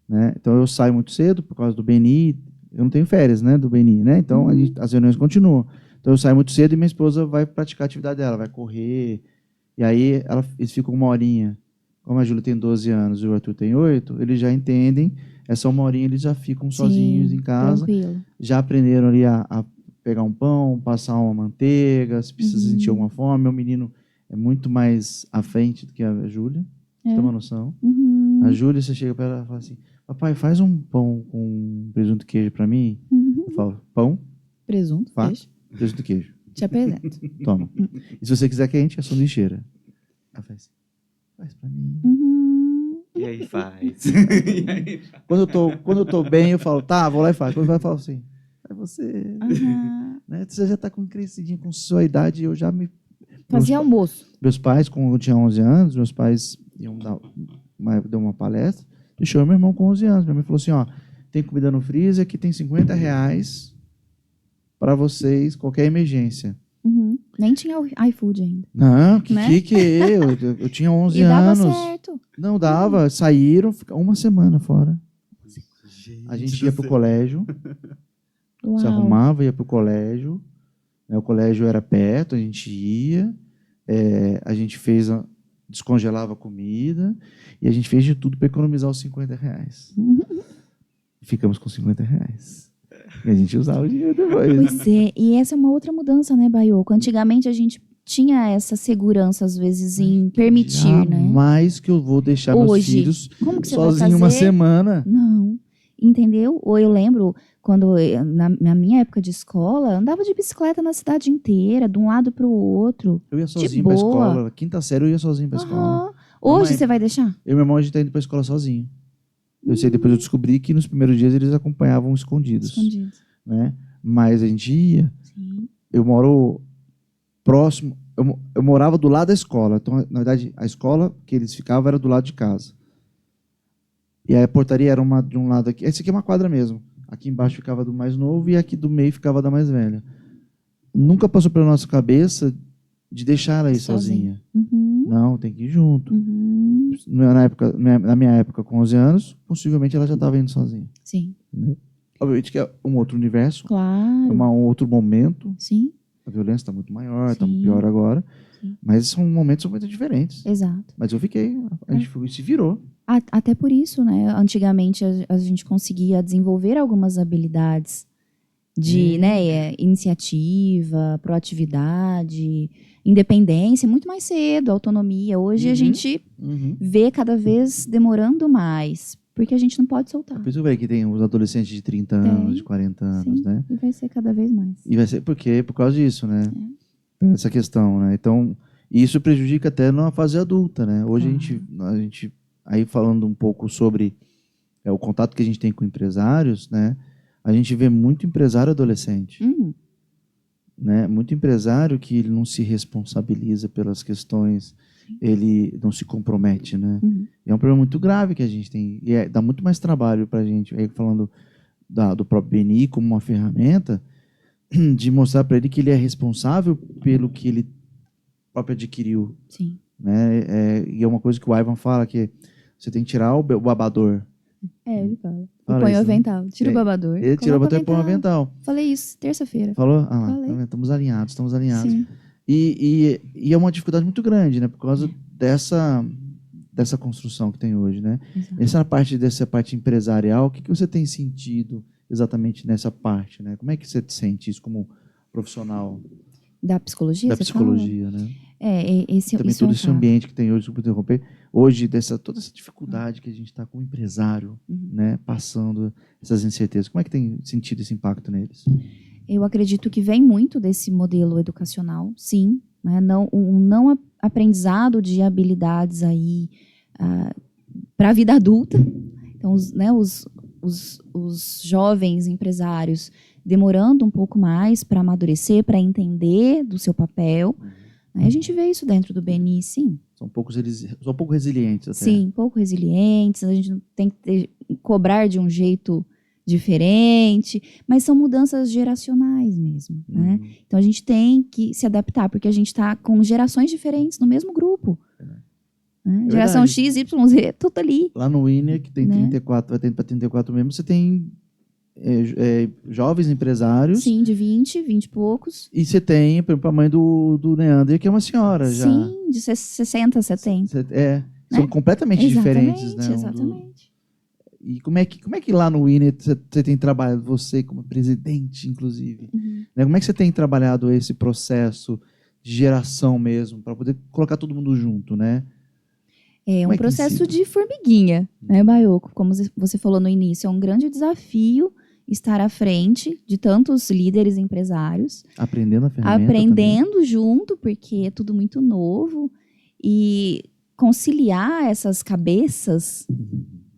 né? Então eu saio muito cedo por causa do Beni. Eu não tenho férias, né? Do Beni, né? Então as reuniões continuam. Então eu saio muito cedo e minha esposa vai praticar a atividade dela, vai correr. E aí eles ficam 1 horinha. Como a Júlia tem 12 anos e o Arthur tem 8, eles já entendem. Essa 1 horinha eles já ficam sozinhos Sim, em casa. Tranquilo. Já aprenderam ali a pegar um pão, passar uma manteiga, se precisa sentir alguma fome. Meu menino é muito mais à frente do que a Júlia. Você tem uma noção? Uhum. A Júlia, você chega para ela e fala assim, papai, faz um pão com presunto e queijo para mim. Eu falo, pão, Presunto, Fato. peixe. presunto e queijo. Te apresento. Toma. E se você quiser quente, é sanduicheira. Ela faz, faz para mim. Uhum. E aí faz. E aí faz. Quando eu tô bem, eu falo, tá, vou lá e faço. Quando vai, eu falo assim, é você. Aham. Né? Você já tá com crescidinho, com sua idade, eu já me... Fazia almoço. Meus pais, quando eu tinha 11 anos, meus pais deu uma palestra, deixou meu irmão com 11 anos. Minha mãe falou assim, tem comida no freezer, aqui tem R$50 para vocês, qualquer emergência. Uhum. Nem tinha o iFood ainda. Não, Né? que eu tinha 11 E dava anos. certo. Não dava, saíram, ficaram 1 semana fora. A gente ia pro colégio, se Uau. arrumava, ia pro colégio, né, o colégio era perto, a gente ia, a gente descongelava a comida e a gente fez de tudo para economizar os R$50. Ficamos com R$50. E a gente usava o dinheiro depois. Pois é, e essa é uma outra mudança, né, Baioco? Antigamente a gente tinha essa segurança, às vezes, em permitir, né? Jamais que eu vou deixar meus Hoje, filhos como que você vai sozinhos uma fazer? semana. Não, entendeu? Ou eu lembro, quando na minha época de escola, andava de bicicleta na cidade inteira, de um lado para o outro. Eu ia sozinho pra boa. escola. Quinta série eu ia sozinho pra escola. Aham. Hoje Mamãe, você vai deixar? Eu e meu irmão, a gente tá indo pra escola sozinho. Eu sei, depois eu descobri que nos primeiros dias eles acompanhavam escondidos. Escondido. Né? Mas a gente ia. Sim. Eu moro próximo. Eu morava do lado da escola. Então, na verdade, a escola que eles ficavam era do lado de casa. E aí a portaria era de um lado aqui. Esse aqui é uma quadra mesmo. Aqui embaixo ficava do mais novo e aqui do meio ficava da mais velha. Nunca passou pela nossa cabeça de deixar ela ir sozinha. Uhum. Não, tem que ir junto. Uhum. Na minha época, com 11 anos, possivelmente ela já estava indo sozinha. Sim, Obviamente que é um outro universo, claro. é um outro momento. Sim, A violência está muito maior, está Sim. pior agora. Sim. Mas são momentos muito diferentes. exato. Mas eu fiquei, a gente se virou. Até por isso, né? Antigamente a gente conseguia desenvolver algumas habilidades de iniciativa, proatividade, independência, muito mais cedo, autonomia. Hoje a gente vê cada vez demorando mais Porque a gente não pode soltar. Por isso que eu falei que tem os adolescentes de 30 anos, de 40 anos, Sim, né? e vai ser cada vez mais. E vai ser por causa disso, né? Essa questão, né? Então, isso prejudica até na fase adulta, né? Hoje a gente, aí falando um pouco sobre o contato que a gente tem com empresários, né? A gente vê muito empresário adolescente, né? Muito empresário que ele não se responsabiliza pelas questões, ele não se compromete, né? E é um problema muito grave que a gente tem, e dá muito mais trabalho para a gente, aí falando do próprio BNI como uma ferramenta, de mostrar para ele que ele é responsável pelo que ele próprio adquiriu. Sim. Né? E é uma coisa que o Ivan fala, que você tem que tirar o babador. Ele fala. Fala Põe o isso, né? avental. Tira o babador. Ele tira o babador e põe o avental. Falei isso terça-feira. Falou? Ah lá, Falei. tá vendo? Estamos alinhados. Sim. E é uma dificuldade muito grande, né? Por causa dessa construção que tem hoje, né? Dessa parte empresarial, o que você tem sentido exatamente nessa parte, né? Como é que você sente isso como profissional? Da psicologia? Da psicologia, né? Também todo esse ambiente que tem hoje, desculpa interromper, hoje, toda essa dificuldade que a gente está com o empresário, né, passando essas incertezas. Como é que tem sentido esse impacto neles? Eu acredito que vem muito desse modelo educacional, sim. Né, não aprendizado de habilidades aí para a vida adulta. Então, os jovens empresários demorando um pouco mais para amadurecer, para entender do seu papel. A gente vê isso dentro do BNI, sim. São pouco resilientes até. Sim, pouco resilientes. A gente não tem que cobrar de um jeito diferente, mas são mudanças geracionais mesmo, né? Então a gente tem que se adaptar, porque a gente está com gerações diferentes no mesmo grupo. Né? Geração X, Y, Z, tudo ali. Lá no Winner, que tem 34, vai ter para 34 membros, você tem jovens empresários. Sim, de 20 e poucos. E você tem, por exemplo, a mãe do Neander, que é uma senhora já. Sim, de 60, 70. São completamente diferentes, né? Exatamente. E como é que lá no Winner você tem trabalhado, você como presidente, inclusive, né? Como é que você tem trabalhado esse processo de geração mesmo, para poder colocar todo mundo junto, né? É um processo de formiguinha, né, Baioco? Como você falou no início, é um grande desafio estar à frente de tantos líderes empresários. Aprendendo a ferramenta Aprendendo também. junto, porque é tudo muito novo. E conciliar essas cabeças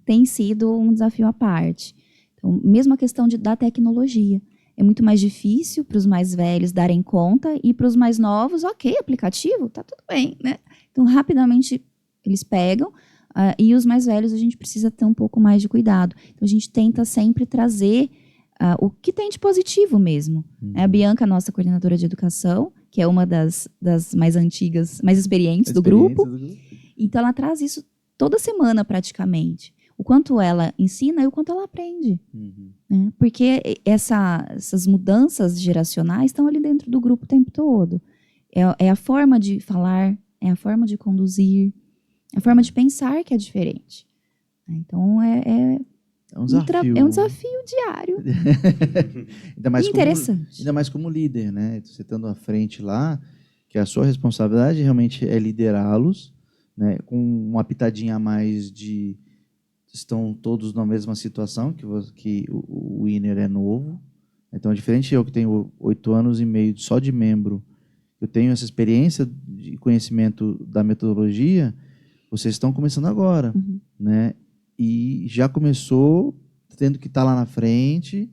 tem sido um desafio à parte. Então, mesmo a questão da tecnologia. É muito mais difícil para os mais velhos darem conta e para os mais novos, ok, aplicativo, tá tudo bem, né? Então, rapidamente eles pegam, e os mais velhos a gente precisa ter um pouco mais de cuidado. Então, a gente tenta sempre trazer o que tem de positivo mesmo. A Bianca, nossa coordenadora de educação, que é uma das mais antigas, mais experientes do grupo. Então, ela traz isso toda semana, praticamente. O quanto ela ensina e o quanto ela aprende. Né? Porque essas mudanças geracionais estão ali dentro do grupo o tempo todo. É a forma de falar, é a forma de conduzir, a forma de pensar que é diferente. Então, é um desafio diário. Ainda mais interessante. Ainda mais como líder, né? Você estando à frente lá, que a sua responsabilidade realmente é liderá-los, né? Com uma pitadinha a mais de... Estão todos na mesma situação, que o Winner é novo. Então, é diferente eu que tenho 8 anos e meio só de membro, eu tenho essa experiência de conhecimento da metodologia. Vocês estão começando agora, né? E já começou tendo que estar lá na frente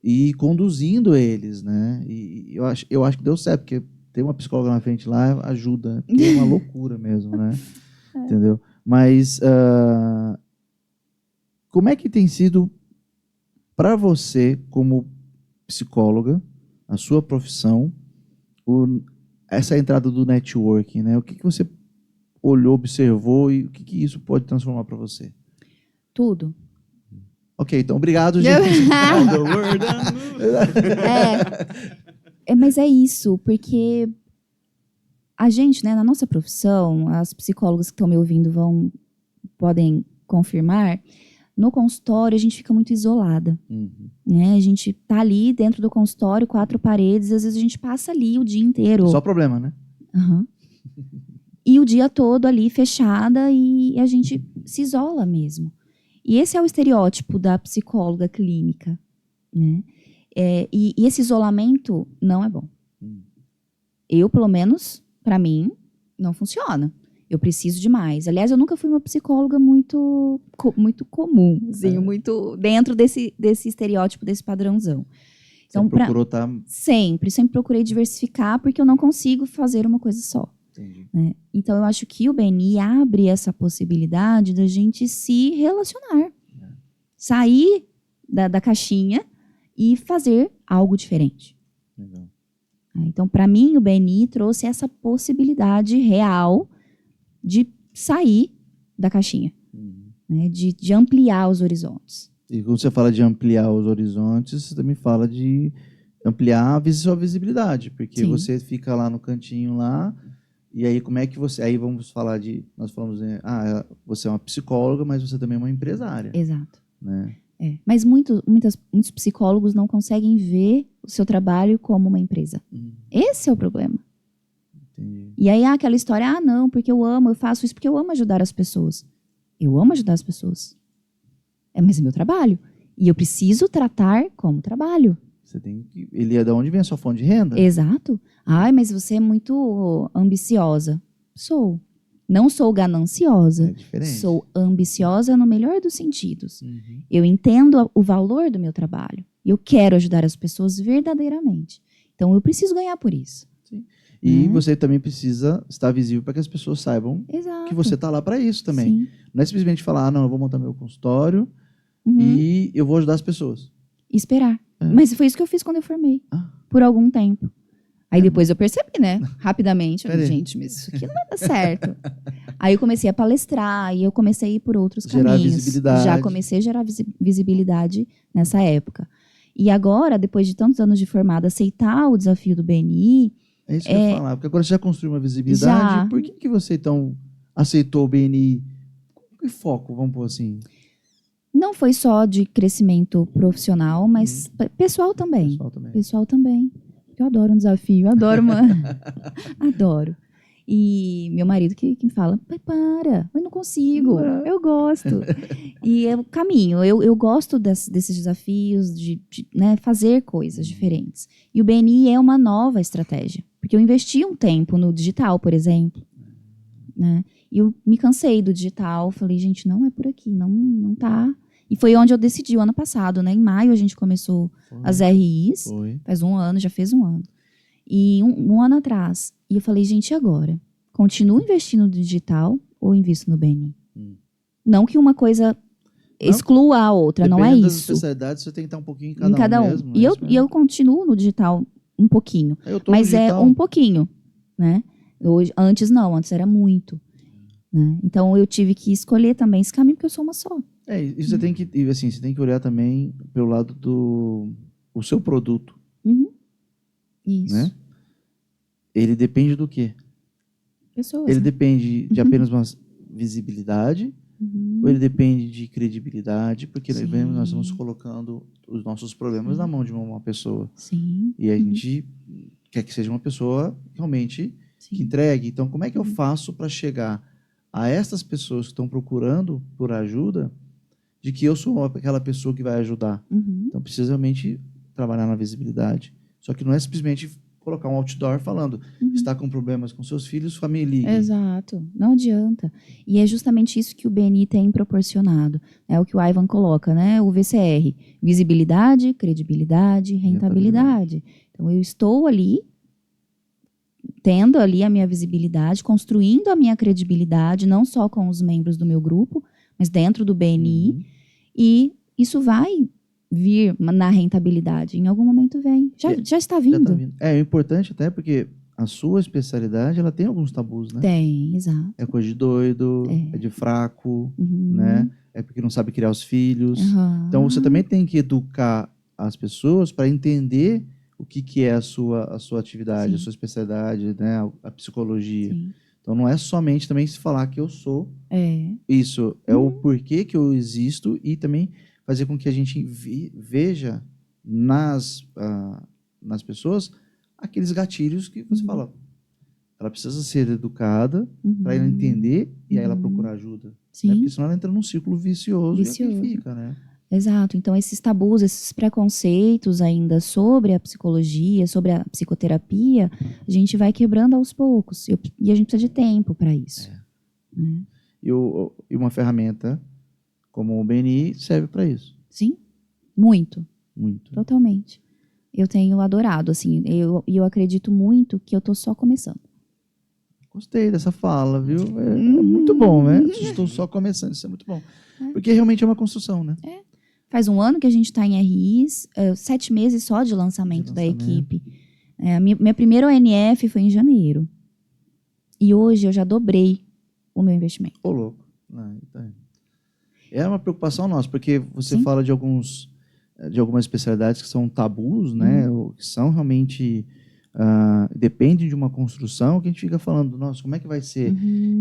e conduzindo eles, né? E eu acho que deu certo, porque ter uma psicóloga na frente lá ajuda, porque é uma loucura mesmo, né? Entendeu? Mas como é que tem sido para você, como psicóloga, a sua profissão, essa entrada do networking, né? O que você olhou, observou e o que isso pode transformar para você? Tudo. Ok, então obrigado, gente. Mas é isso, porque a gente, né, na nossa profissão, as psicólogas que estão me ouvindo podem confirmar, no consultório a gente fica muito isolada. Né? A gente tá ali dentro do consultório, 4 paredes, às vezes a gente passa ali o dia inteiro. Só problema, né? E o dia todo ali fechada e a gente se isola mesmo. E esse é o estereótipo da psicóloga clínica, né? E esse isolamento não é bom. Eu, pelo menos, para mim, não funciona. Eu preciso de mais. Aliás, eu nunca fui uma psicóloga muito comum, assim, muito dentro desse estereótipo, desse padrãozão. Então, procurou estar... Sempre procurei diversificar, porque eu não consigo fazer uma coisa só. Entendi. Né? Então, eu acho que o BNI abre essa possibilidade da gente se relacionar. Sair da caixinha e fazer algo diferente. Legal. Então, para mim, o BNI trouxe essa possibilidade real de sair da caixinha, né? De ampliar os horizontes. E quando você fala de ampliar os horizontes, você também fala de ampliar a sua visibilidade, porque Sim. você fica lá no cantinho lá, e aí como é que você... Aí vamos falar de... Nós falamos, você é uma psicóloga, mas você também é uma empresária. Exato. Né? Mas muitos psicólogos não conseguem ver o seu trabalho como uma empresa. Esse é o problema. Entendi. E aí aquela história, não, porque eu faço isso porque eu amo ajudar as pessoas. Eu amo ajudar as pessoas. Mas é meu trabalho. E eu preciso tratar como trabalho. Você tem que... Ele é de onde vem a sua fonte de renda? Exato. Mas você é muito ambiciosa. Sou. Não sou gananciosa. É diferente. Sou ambiciosa no melhor dos sentidos. Eu entendo o valor do meu trabalho. Eu quero ajudar as pessoas verdadeiramente. Então, eu preciso ganhar por isso. Sim. E você também precisa estar visível para que as pessoas saibam Exato. que você está lá para isso também. Sim. Não é simplesmente falar, não, eu vou montar meu consultório e eu vou ajudar as pessoas. Esperar. Mas foi isso que eu fiz quando eu formei. Por algum tempo. Aí depois eu percebi, né? Rapidamente. Gente, mas isso aqui não vai dar certo. Aí eu comecei a palestrar e eu comecei a ir por outros caminhos. Visibilidade. Já comecei a gerar visibilidade nessa época. E agora, depois de tantos anos de formada, aceitar o desafio do BNI... É isso que eu ia falar. Porque agora você já construiu uma visibilidade. Por que você, então, aceitou o BNI? Que foco, vamos pôr assim? Não foi só de crescimento profissional, mas pessoal também. Pessoal também. Eu adoro um desafio, adoro adoro. E meu marido que me fala, mas não consigo, eu gosto. E é o caminho, eu gosto desses desafios, de né, fazer coisas diferentes. E o BNI é uma nova estratégia, porque eu investi um tempo no digital, por exemplo. Né? E eu me cansei do digital, falei, gente, não é por aqui, não tá. E foi onde eu decidi o ano passado, né? Em maio a gente começou as RIs, faz um ano, já fez um ano. E um ano atrás, e eu falei, gente, e agora? Continuo investindo no digital ou invisto no BNI? Não que uma coisa exclua a outra, não é isso. Dependendo das especialidades, você tem que estar um pouquinho em cada um. Mesmo, e eu continuo no digital um pouquinho, mas digital. É um pouquinho, né? Antes não, antes era muito. Né? Então eu tive que escolher também esse caminho, porque eu sou uma só. E você tem que, assim, você tem que olhar também pelo lado do seu produto. Isso. Né? Ele depende do quê? Pessoas. Ele depende de apenas uma visibilidade, ou ele depende de credibilidade, porque nós estamos colocando os nossos problemas na mão de uma pessoa. Sim. E a gente quer que seja uma pessoa realmente que entregue. Então, como é que eu faço para chegar a essas pessoas que estão procurando por ajuda, de que eu sou aquela pessoa que vai ajudar? Então, precisa realmente trabalhar na visibilidade. Só que não é simplesmente colocar um outdoor falando, está com problemas com seus filhos, família. Exato, não adianta. E é justamente isso que o BNI tem proporcionado. É o que o Ivan coloca, né? O VCR, visibilidade, credibilidade, rentabilidade. Então, eu estou ali, tendo ali a minha visibilidade, construindo a minha credibilidade, não só com os membros do meu grupo, mas dentro do BNI. E isso vai vir na rentabilidade. Em algum momento vem. Já está vindo. Já tá vindo. É importante até porque a sua especialidade, ela tem alguns tabus, né? Tem, exato. É coisa de doido, é de fraco, né? É porque não sabe criar os filhos. Então, você também tem que educar as pessoas para entender o que é a sua atividade, a sua especialidade, né? A psicologia. Sim. Então, não é somente também se falar que eu sou isso. É o porquê que eu existo e também fazer com que a gente veja nas pessoas aqueles gatilhos que você fala, ela precisa ser educada para ela entender e aí ela procurar ajuda. Sim. Né? Porque senão ela entra num círculo vicioso. E aqui fica, né? Exato. Então, esses tabus, esses preconceitos ainda sobre a psicologia, sobre a psicoterapia, a gente vai quebrando aos poucos. E a gente precisa de tempo para isso. Né? E uma ferramenta como o BNI serve para isso. Sim, muito. Muito. Totalmente. Eu tenho adorado, assim, eu acredito muito que eu tô só começando. Gostei dessa fala, viu? É muito bom, né? Estou só começando, isso é muito bom. Porque realmente é uma construção, né? Faz um ano que a gente está em RIs, 7 meses só de lançamento da equipe. Minha primeira ONF foi em janeiro. E hoje eu já dobrei o meu investimento. Ô, louco. É uma preocupação nossa, porque você Sim. fala de algumas especialidades que são tabus, né? Ou que são realmente... depende de uma construção que a gente fica falando, nossa, como é que vai ser?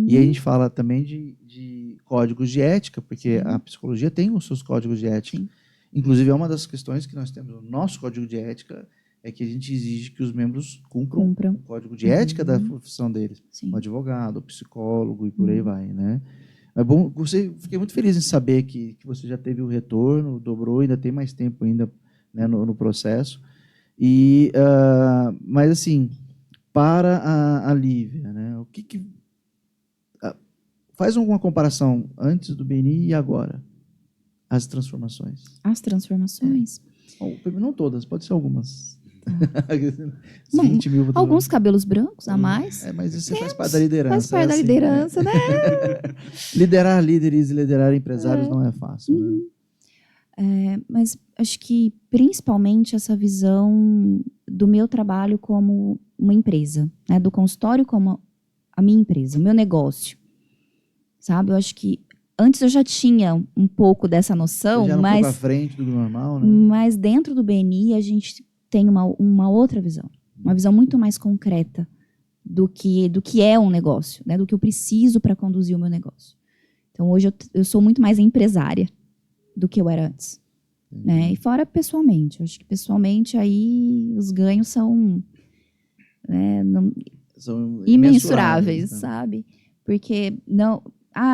E aí a gente fala também de códigos de ética, porque a psicologia tem os seus códigos de ética. Sim. Inclusive, é uma das questões que nós temos no nosso código de ética, é que a gente exige que os membros cumpram o código de ética da profissão deles. Sim. O advogado, o psicólogo e por aí vai, né? É bom, fiquei muito feliz em saber que você já teve o retorno, dobrou, ainda tem mais tempo ainda, né, no processo. Mas assim, para a Lívia, né? O que faz alguma comparação antes do BNI e agora? As transformações. As transformações. Não todas, pode ser algumas. Bom, 20 mil. Alguns cabelos brancos a mais. Mas isso faz parte da liderança. Faz parte da liderança, né? Liderar líderes e liderar empresários não é fácil, né? Mas acho que principalmente essa visão do meu trabalho como uma empresa, né? Do consultório como a minha empresa, o meu negócio, sabe? Eu acho que antes eu já tinha um pouco dessa noção, já era mas um pouco à frente do normal, né? Mas dentro do BNI a gente tem uma outra visão, uma visão muito mais concreta do que é um negócio, né? Do que eu preciso para conduzir o meu negócio. Então hoje eu sou muito mais empresária do que eu era antes. Né? E fora pessoalmente. Eu acho que pessoalmente aí os ganhos são, né, são imensuráveis, né? Sabe? Porque não...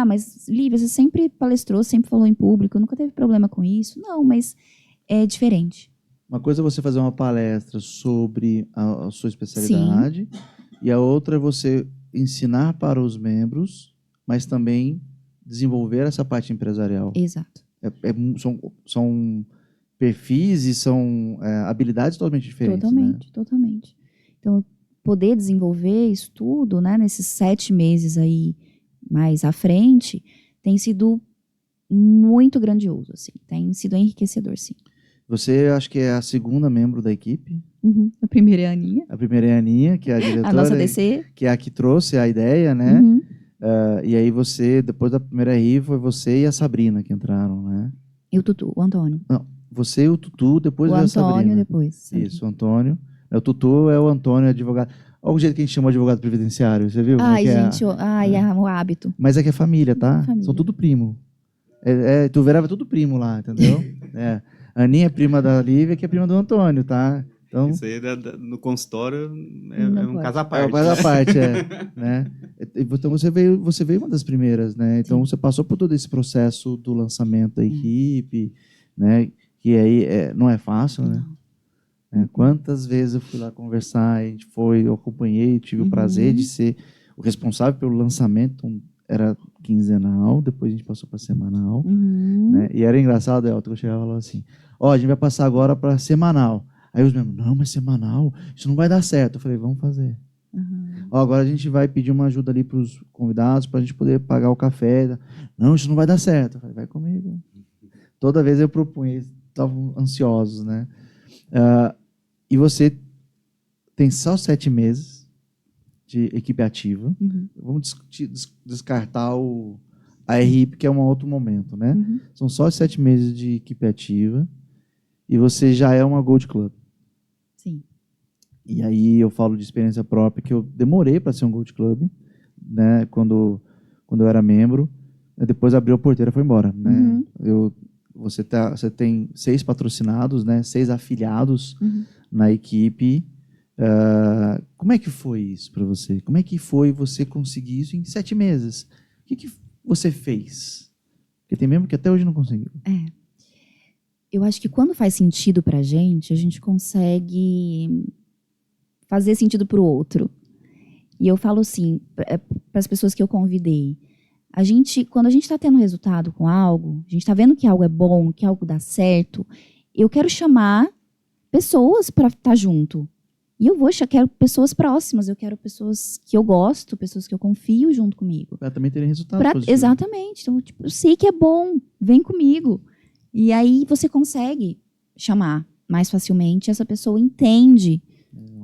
mas Lívia, você sempre palestrou, sempre falou em público, nunca teve problema com isso. Não, mas é diferente. Uma coisa é você fazer uma palestra sobre a sua especialidade. Sim. E a outra é você ensinar para os membros, mas também desenvolver essa parte empresarial. Exato. São perfis e são habilidades totalmente diferentes. Totalmente. Então, poder desenvolver isso tudo, né, nesses 7 meses aí mais à frente, tem sido muito grandioso, assim. Tem sido enriquecedor, sim. Você, acho que é a segunda membro da equipe. A primeira é a Aninha. A primeira é a Aninha, que é a diretora. A nossa DC. Que é a que trouxe a ideia, né? E aí você, depois da primeira RI, foi você e a Sabrina que entraram, né? E o Tutu, o Antônio. Não, você e o Tutu, depois veio a Sabrina. O Antônio depois. Isso, o Antônio. O Tutu é o Antônio, advogado. Olha o jeito que a gente chama de advogado previdenciário, você viu? Ai, gente, o hábito. Mas é que é família, tá? Família. São tudo primo. Tu verava tudo primo lá, entendeu? A Aninha é prima da Lívia, que é prima do Antônio, tá? Então, isso aí no consultório é um caso à parte. É um caso à parte, né? Então você veio uma das primeiras, né? Então você passou por todo esse processo do lançamento da equipe, né? Que aí não é fácil, né? Quantas vezes eu fui lá conversar, eu acompanhei, tive o prazer de ser o responsável pelo lançamento. Era quinzenal, depois a gente passou para semanal, né? E era engraçado, Elton, eu chegava e falava assim, a gente vai passar agora para semanal. Aí os membros, não, mas semanal, isso não vai dar certo. Eu falei, vamos fazer. Agora a gente vai pedir uma ajuda ali para os convidados, para a gente poder pagar o café. Não, isso não vai dar certo. Eu falei, vai comigo. Toda vez eu propunha, eles estavam ansiosos, né? E você tem só 7 meses de equipe ativa. Vamos descartar a RIP, que é um outro momento, né? São só 7 meses de equipe ativa e você já é uma Gold Club. Sim. E aí eu falo de experiência própria, que eu demorei para ser um Gold Club, né? Quando eu era membro, depois abriu a porteira e foi embora, né? Você tem 6 patrocinados, né? 6 afiliados na equipe, Como é que foi isso para você? Como é que foi você conseguir isso em 7 meses? O que você fez? Porque tem membro que até hoje não conseguiu. Eu acho que quando faz sentido pra gente, a gente consegue fazer sentido pro outro. E eu falo assim, para as pessoas que eu convidei, quando a gente está tendo resultado com algo, a gente está vendo que algo é bom, que algo dá certo, eu quero chamar pessoas para estar junto. E quero pessoas próximas, eu quero pessoas que eu gosto, pessoas que eu confio junto comigo. Para também terem resultados positivos. Exatamente. Então, tipo, eu sei que é bom, vem comigo. E aí você consegue chamar mais facilmente, essa pessoa entende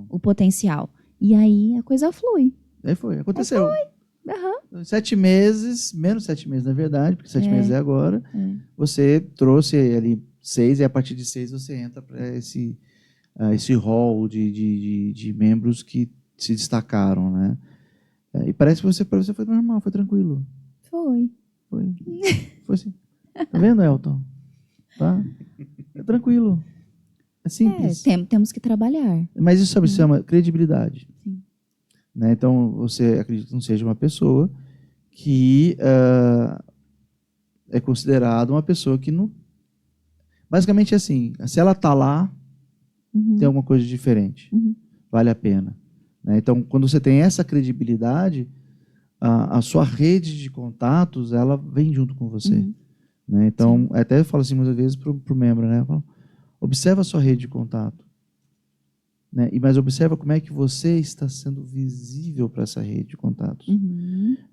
o potencial. E aí a coisa flui. Aí foi, aconteceu. Aham. 7 meses, menos 7 meses na verdade, porque 7 meses é agora, você trouxe ali 6 e a partir de 6 você entra para esse hall de membros que se destacaram, né? E parece que para você foi normal, foi tranquilo. Foi. Foi sim. Tá vendo, Elton? Tá? É tranquilo. É simples. Temos que trabalhar. Mas isso se chama credibilidade. Sim. Né? Então, você acredita que não seja uma pessoa que é considerada uma pessoa que não... Basicamente, assim, se ela está lá, tem alguma coisa diferente. Vale a pena. Né? Então, quando você tem essa credibilidade, a sua rede de contatos, ela vem junto com você. Né? Então, até eu falo assim muitas vezes para o membro, né? Eu falo, observa a sua rede de contato. Né? Mas observa como é que você está sendo visível para essa rede de contatos.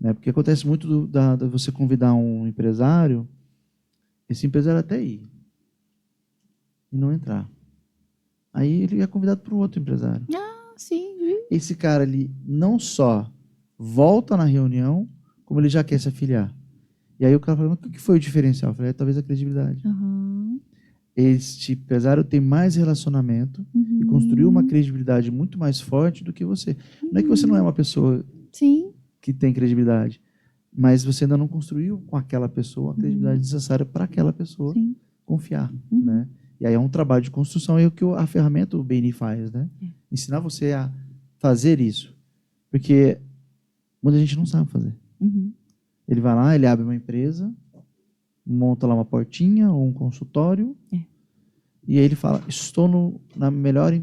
Né? Porque acontece muito de você convidar um empresário, esse empresário até ir e não entrar. Aí ele é convidado para um outro empresário. Sim. Esse cara ali não só volta na reunião, como ele já quer se afiliar. E aí o cara fala, mas o que foi o diferencial? Eu falei, talvez a credibilidade. Este empresário tem mais relacionamento e construiu uma credibilidade muito mais forte do que você. Não é que você não é uma pessoa que tem credibilidade, mas você ainda não construiu com aquela pessoa a credibilidade necessária para aquela pessoa confiar. Né? E aí é um trabalho de construção, é o que a ferramenta do BNI faz, né? Ensinar você a fazer isso. Porque muita gente não sabe fazer. Ele vai lá, ele abre uma empresa, monta lá uma portinha ou um consultório, e aí ele fala, estou no melhor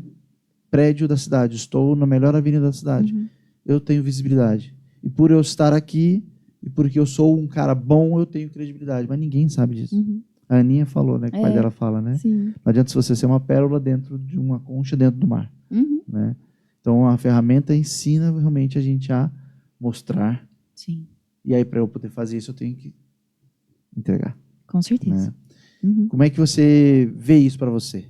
prédio da cidade, estou na melhor avenida da cidade, eu tenho visibilidade. E por eu estar aqui, e porque eu sou um cara bom, eu tenho credibilidade. Mas ninguém sabe disso. A Aninha falou, né? Que o pai dela fala, né? Sim. Não adianta você ser uma pérola dentro de uma concha dentro do mar. Né? Então, a ferramenta ensina realmente a gente a mostrar. Sim. E aí, para eu poder fazer isso, eu tenho que entregar. Com certeza. Né? Como é que você vê isso para você?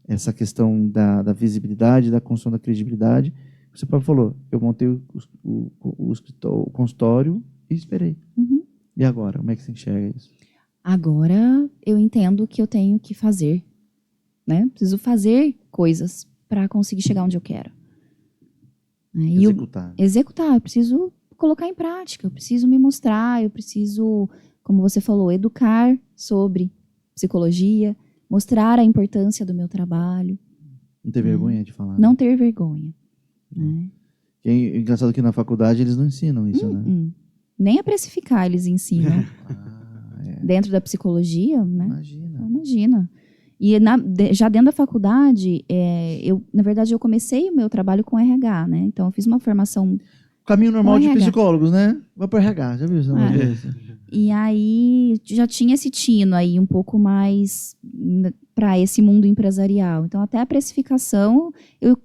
Essa questão da visibilidade, da construção da credibilidade. Você falou, eu montei o consultório e esperei. E agora? Como é que você enxerga isso? Agora eu entendo que eu tenho que fazer. Né? Preciso fazer coisas para conseguir chegar onde eu quero. Né? Executar. Eu preciso colocar em prática. Eu preciso me mostrar. Eu preciso, como você falou, educar sobre psicologia, mostrar a importância do meu trabalho. Não ter vergonha de falar. Não ter vergonha. Né? É engraçado que na faculdade eles não ensinam isso, né? Nem a precificar eles ensinam. Dentro da psicologia, né? Imagina. E já dentro da faculdade, na verdade, eu comecei o meu trabalho com RH, né? Então, eu fiz uma formação... Caminho normal de psicólogos, né? Vai para RH, já viu isso? E aí, já tinha esse tino aí, um pouco mais para esse mundo empresarial. Então, até a precificação, eu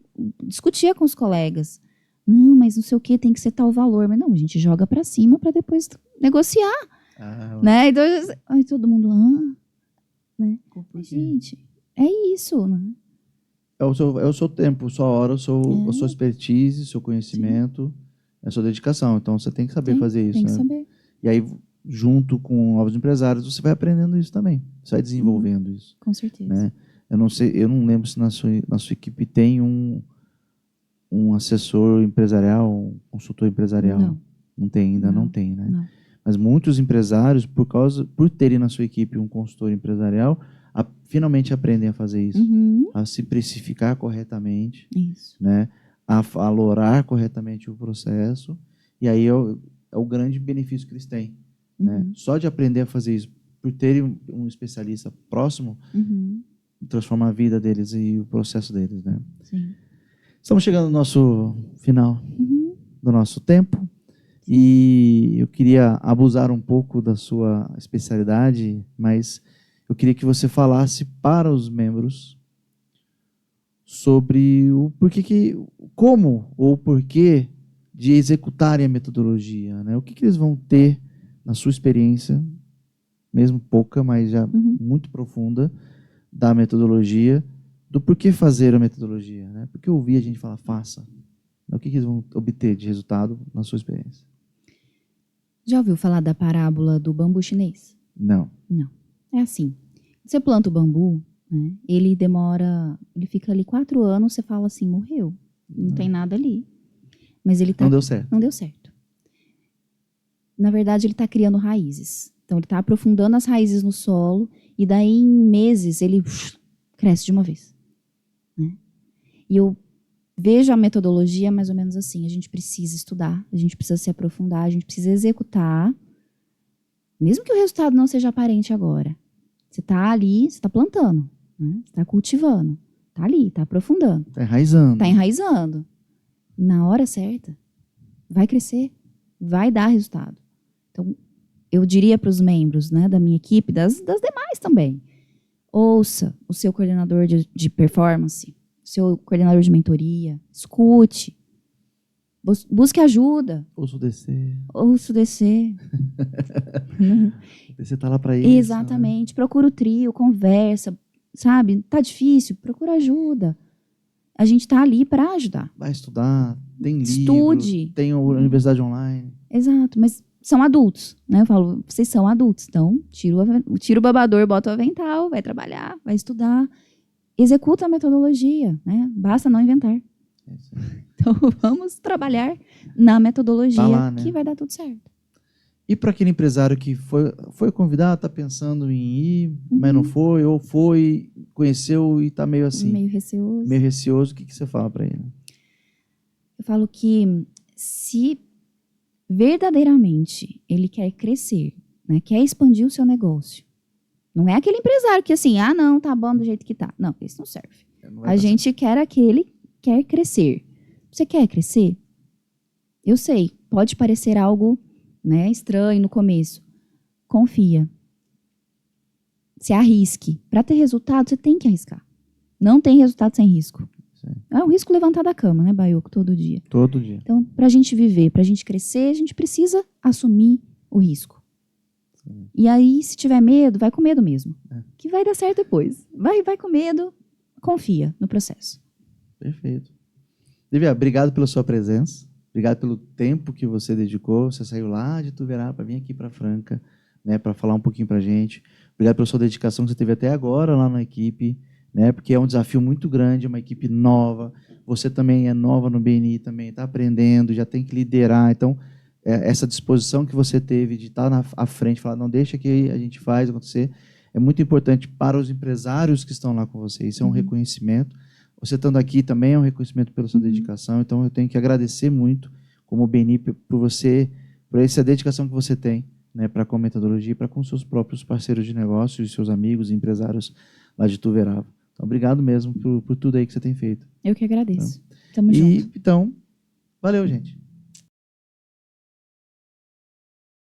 discutia com os colegas. Não, mas não sei o que, tem que ser tal valor. Mas não, a gente joga para cima para depois negociar. Né? Então, aí todo mundo... né? Gente, é isso, né? É o seu tempo, sua hora, a sua expertise, seu conhecimento, a sua dedicação. Então, você tem que saber fazer isso. Tem que né? saber. E aí, junto com novos empresários, você vai aprendendo isso também. Você vai desenvolvendo isso. Com certeza. Né? Eu não lembro se na sua equipe tem um assessor empresarial, um consultor empresarial. Não tem, ainda não tem, né? Não. Mas muitos empresários, por terem na sua equipe um consultor empresarial, finalmente aprendem a fazer isso, Uhum. a se precificar corretamente, Isso. né? A valorar corretamente o processo, e aí é o grande benefício que eles têm, né? Uhum. Só de aprender a fazer isso, por terem um especialista próximo, Uhum. transforma a vida deles e o processo deles, né? Sim. Estamos chegando no nosso final Uhum. do nosso tempo, e eu queria abusar um pouco da sua especialidade, mas eu queria que você falasse para os membros sobre o como ou porquê de executarem a metodologia, né? O que eles vão ter na sua experiência, mesmo pouca, mas já Uhum. muito profunda, da metodologia, do porquê fazer a metodologia, né? Porque ouvir a gente falar, faça. O que eles vão obter de resultado na sua experiência? Já ouviu falar da parábola do bambu chinês? Não. Não. É assim. Você planta o bambu, né? Ele fica ali 4 anos, você fala assim, morreu. Não tem nada ali. Mas ele Não deu certo. não deu certo. Na verdade, ele está criando raízes. Então, ele está aprofundando as raízes no solo e daí, em meses, ele cresce de uma vez. Né? E eu vejo a metodologia mais ou menos assim. A gente precisa estudar, a gente precisa se aprofundar, a gente precisa executar, mesmo que o resultado não seja aparente agora. Você está ali, você está plantando, né? Você está cultivando, está ali, está aprofundando. Está enraizando. Está enraizando. Na hora certa, vai crescer, vai dar resultado. Então, eu diria para os membros, né, da minha equipe, das demais também, ouça o seu coordenador de performance, o seu coordenador de mentoria, escute, busque ajuda. Ouço descer. Ouça o DC. Você está lá para isso. Exatamente. Né? Procura o trio, conversa, sabe? Tá difícil? Procura ajuda. A gente está ali para ajudar. Vai estudar, tem Estude. livro, tem a universidade online. Exato, mas são adultos, né? Eu falo, vocês são adultos, então tira o babador, bota o avental, vai trabalhar, vai estudar, executa a metodologia, né? Basta não inventar. Então vamos trabalhar na metodologia Tá lá, né? que vai dar tudo certo. E para aquele empresário que foi convidado, está pensando em ir, mas não foi, ou foi, conheceu e está meio assim. Meio receoso. Meio receoso, o que você fala para ele? Eu falo que se verdadeiramente ele quer crescer, né, quer expandir o seu negócio, não é aquele empresário que assim, não, tá bom do jeito que tá. Não, isso não serve. A gente quer aquele que quer crescer. Você quer crescer? Eu sei, pode parecer algo, né, estranho no começo. Confia. Se arrisque. Para ter resultado, você tem que arriscar. Não tem resultado sem risco. Sim. É um risco levantar da cama, né, Baiocco, todo dia. Todo dia. Então, para a gente viver, para a gente crescer, a gente precisa assumir o risco. Sim. E aí, se tiver medo, vai com medo mesmo. Que vai dar certo depois. Vai com medo, confia no processo. Perfeito. Lívia, obrigado pela sua presença. Obrigado pelo tempo que você dedicou. Você saiu lá de Ituverava para vir aqui para Franca, né, para falar um pouquinho para a gente. Obrigado pela sua dedicação que você teve até agora lá na equipe, né, porque é um desafio muito grande, uma equipe nova. Você também é nova no BNI, também está aprendendo, já tem que liderar. Então, essa disposição que você teve de estar à frente, falar, não, deixa que a gente faz acontecer, é muito importante para os empresários que estão lá com você. Isso é um reconhecimento. Você estando aqui também é um reconhecimento pela sua dedicação. Então, eu tenho que agradecer muito, como BNI, por essa dedicação que você tem, né, para com a metodologia e para com seus próprios parceiros de negócios, seus amigos, empresários lá de Ituverava. Então, obrigado mesmo por tudo aí que você tem feito. Eu que agradeço. Tamo junto. Então, valeu, gente.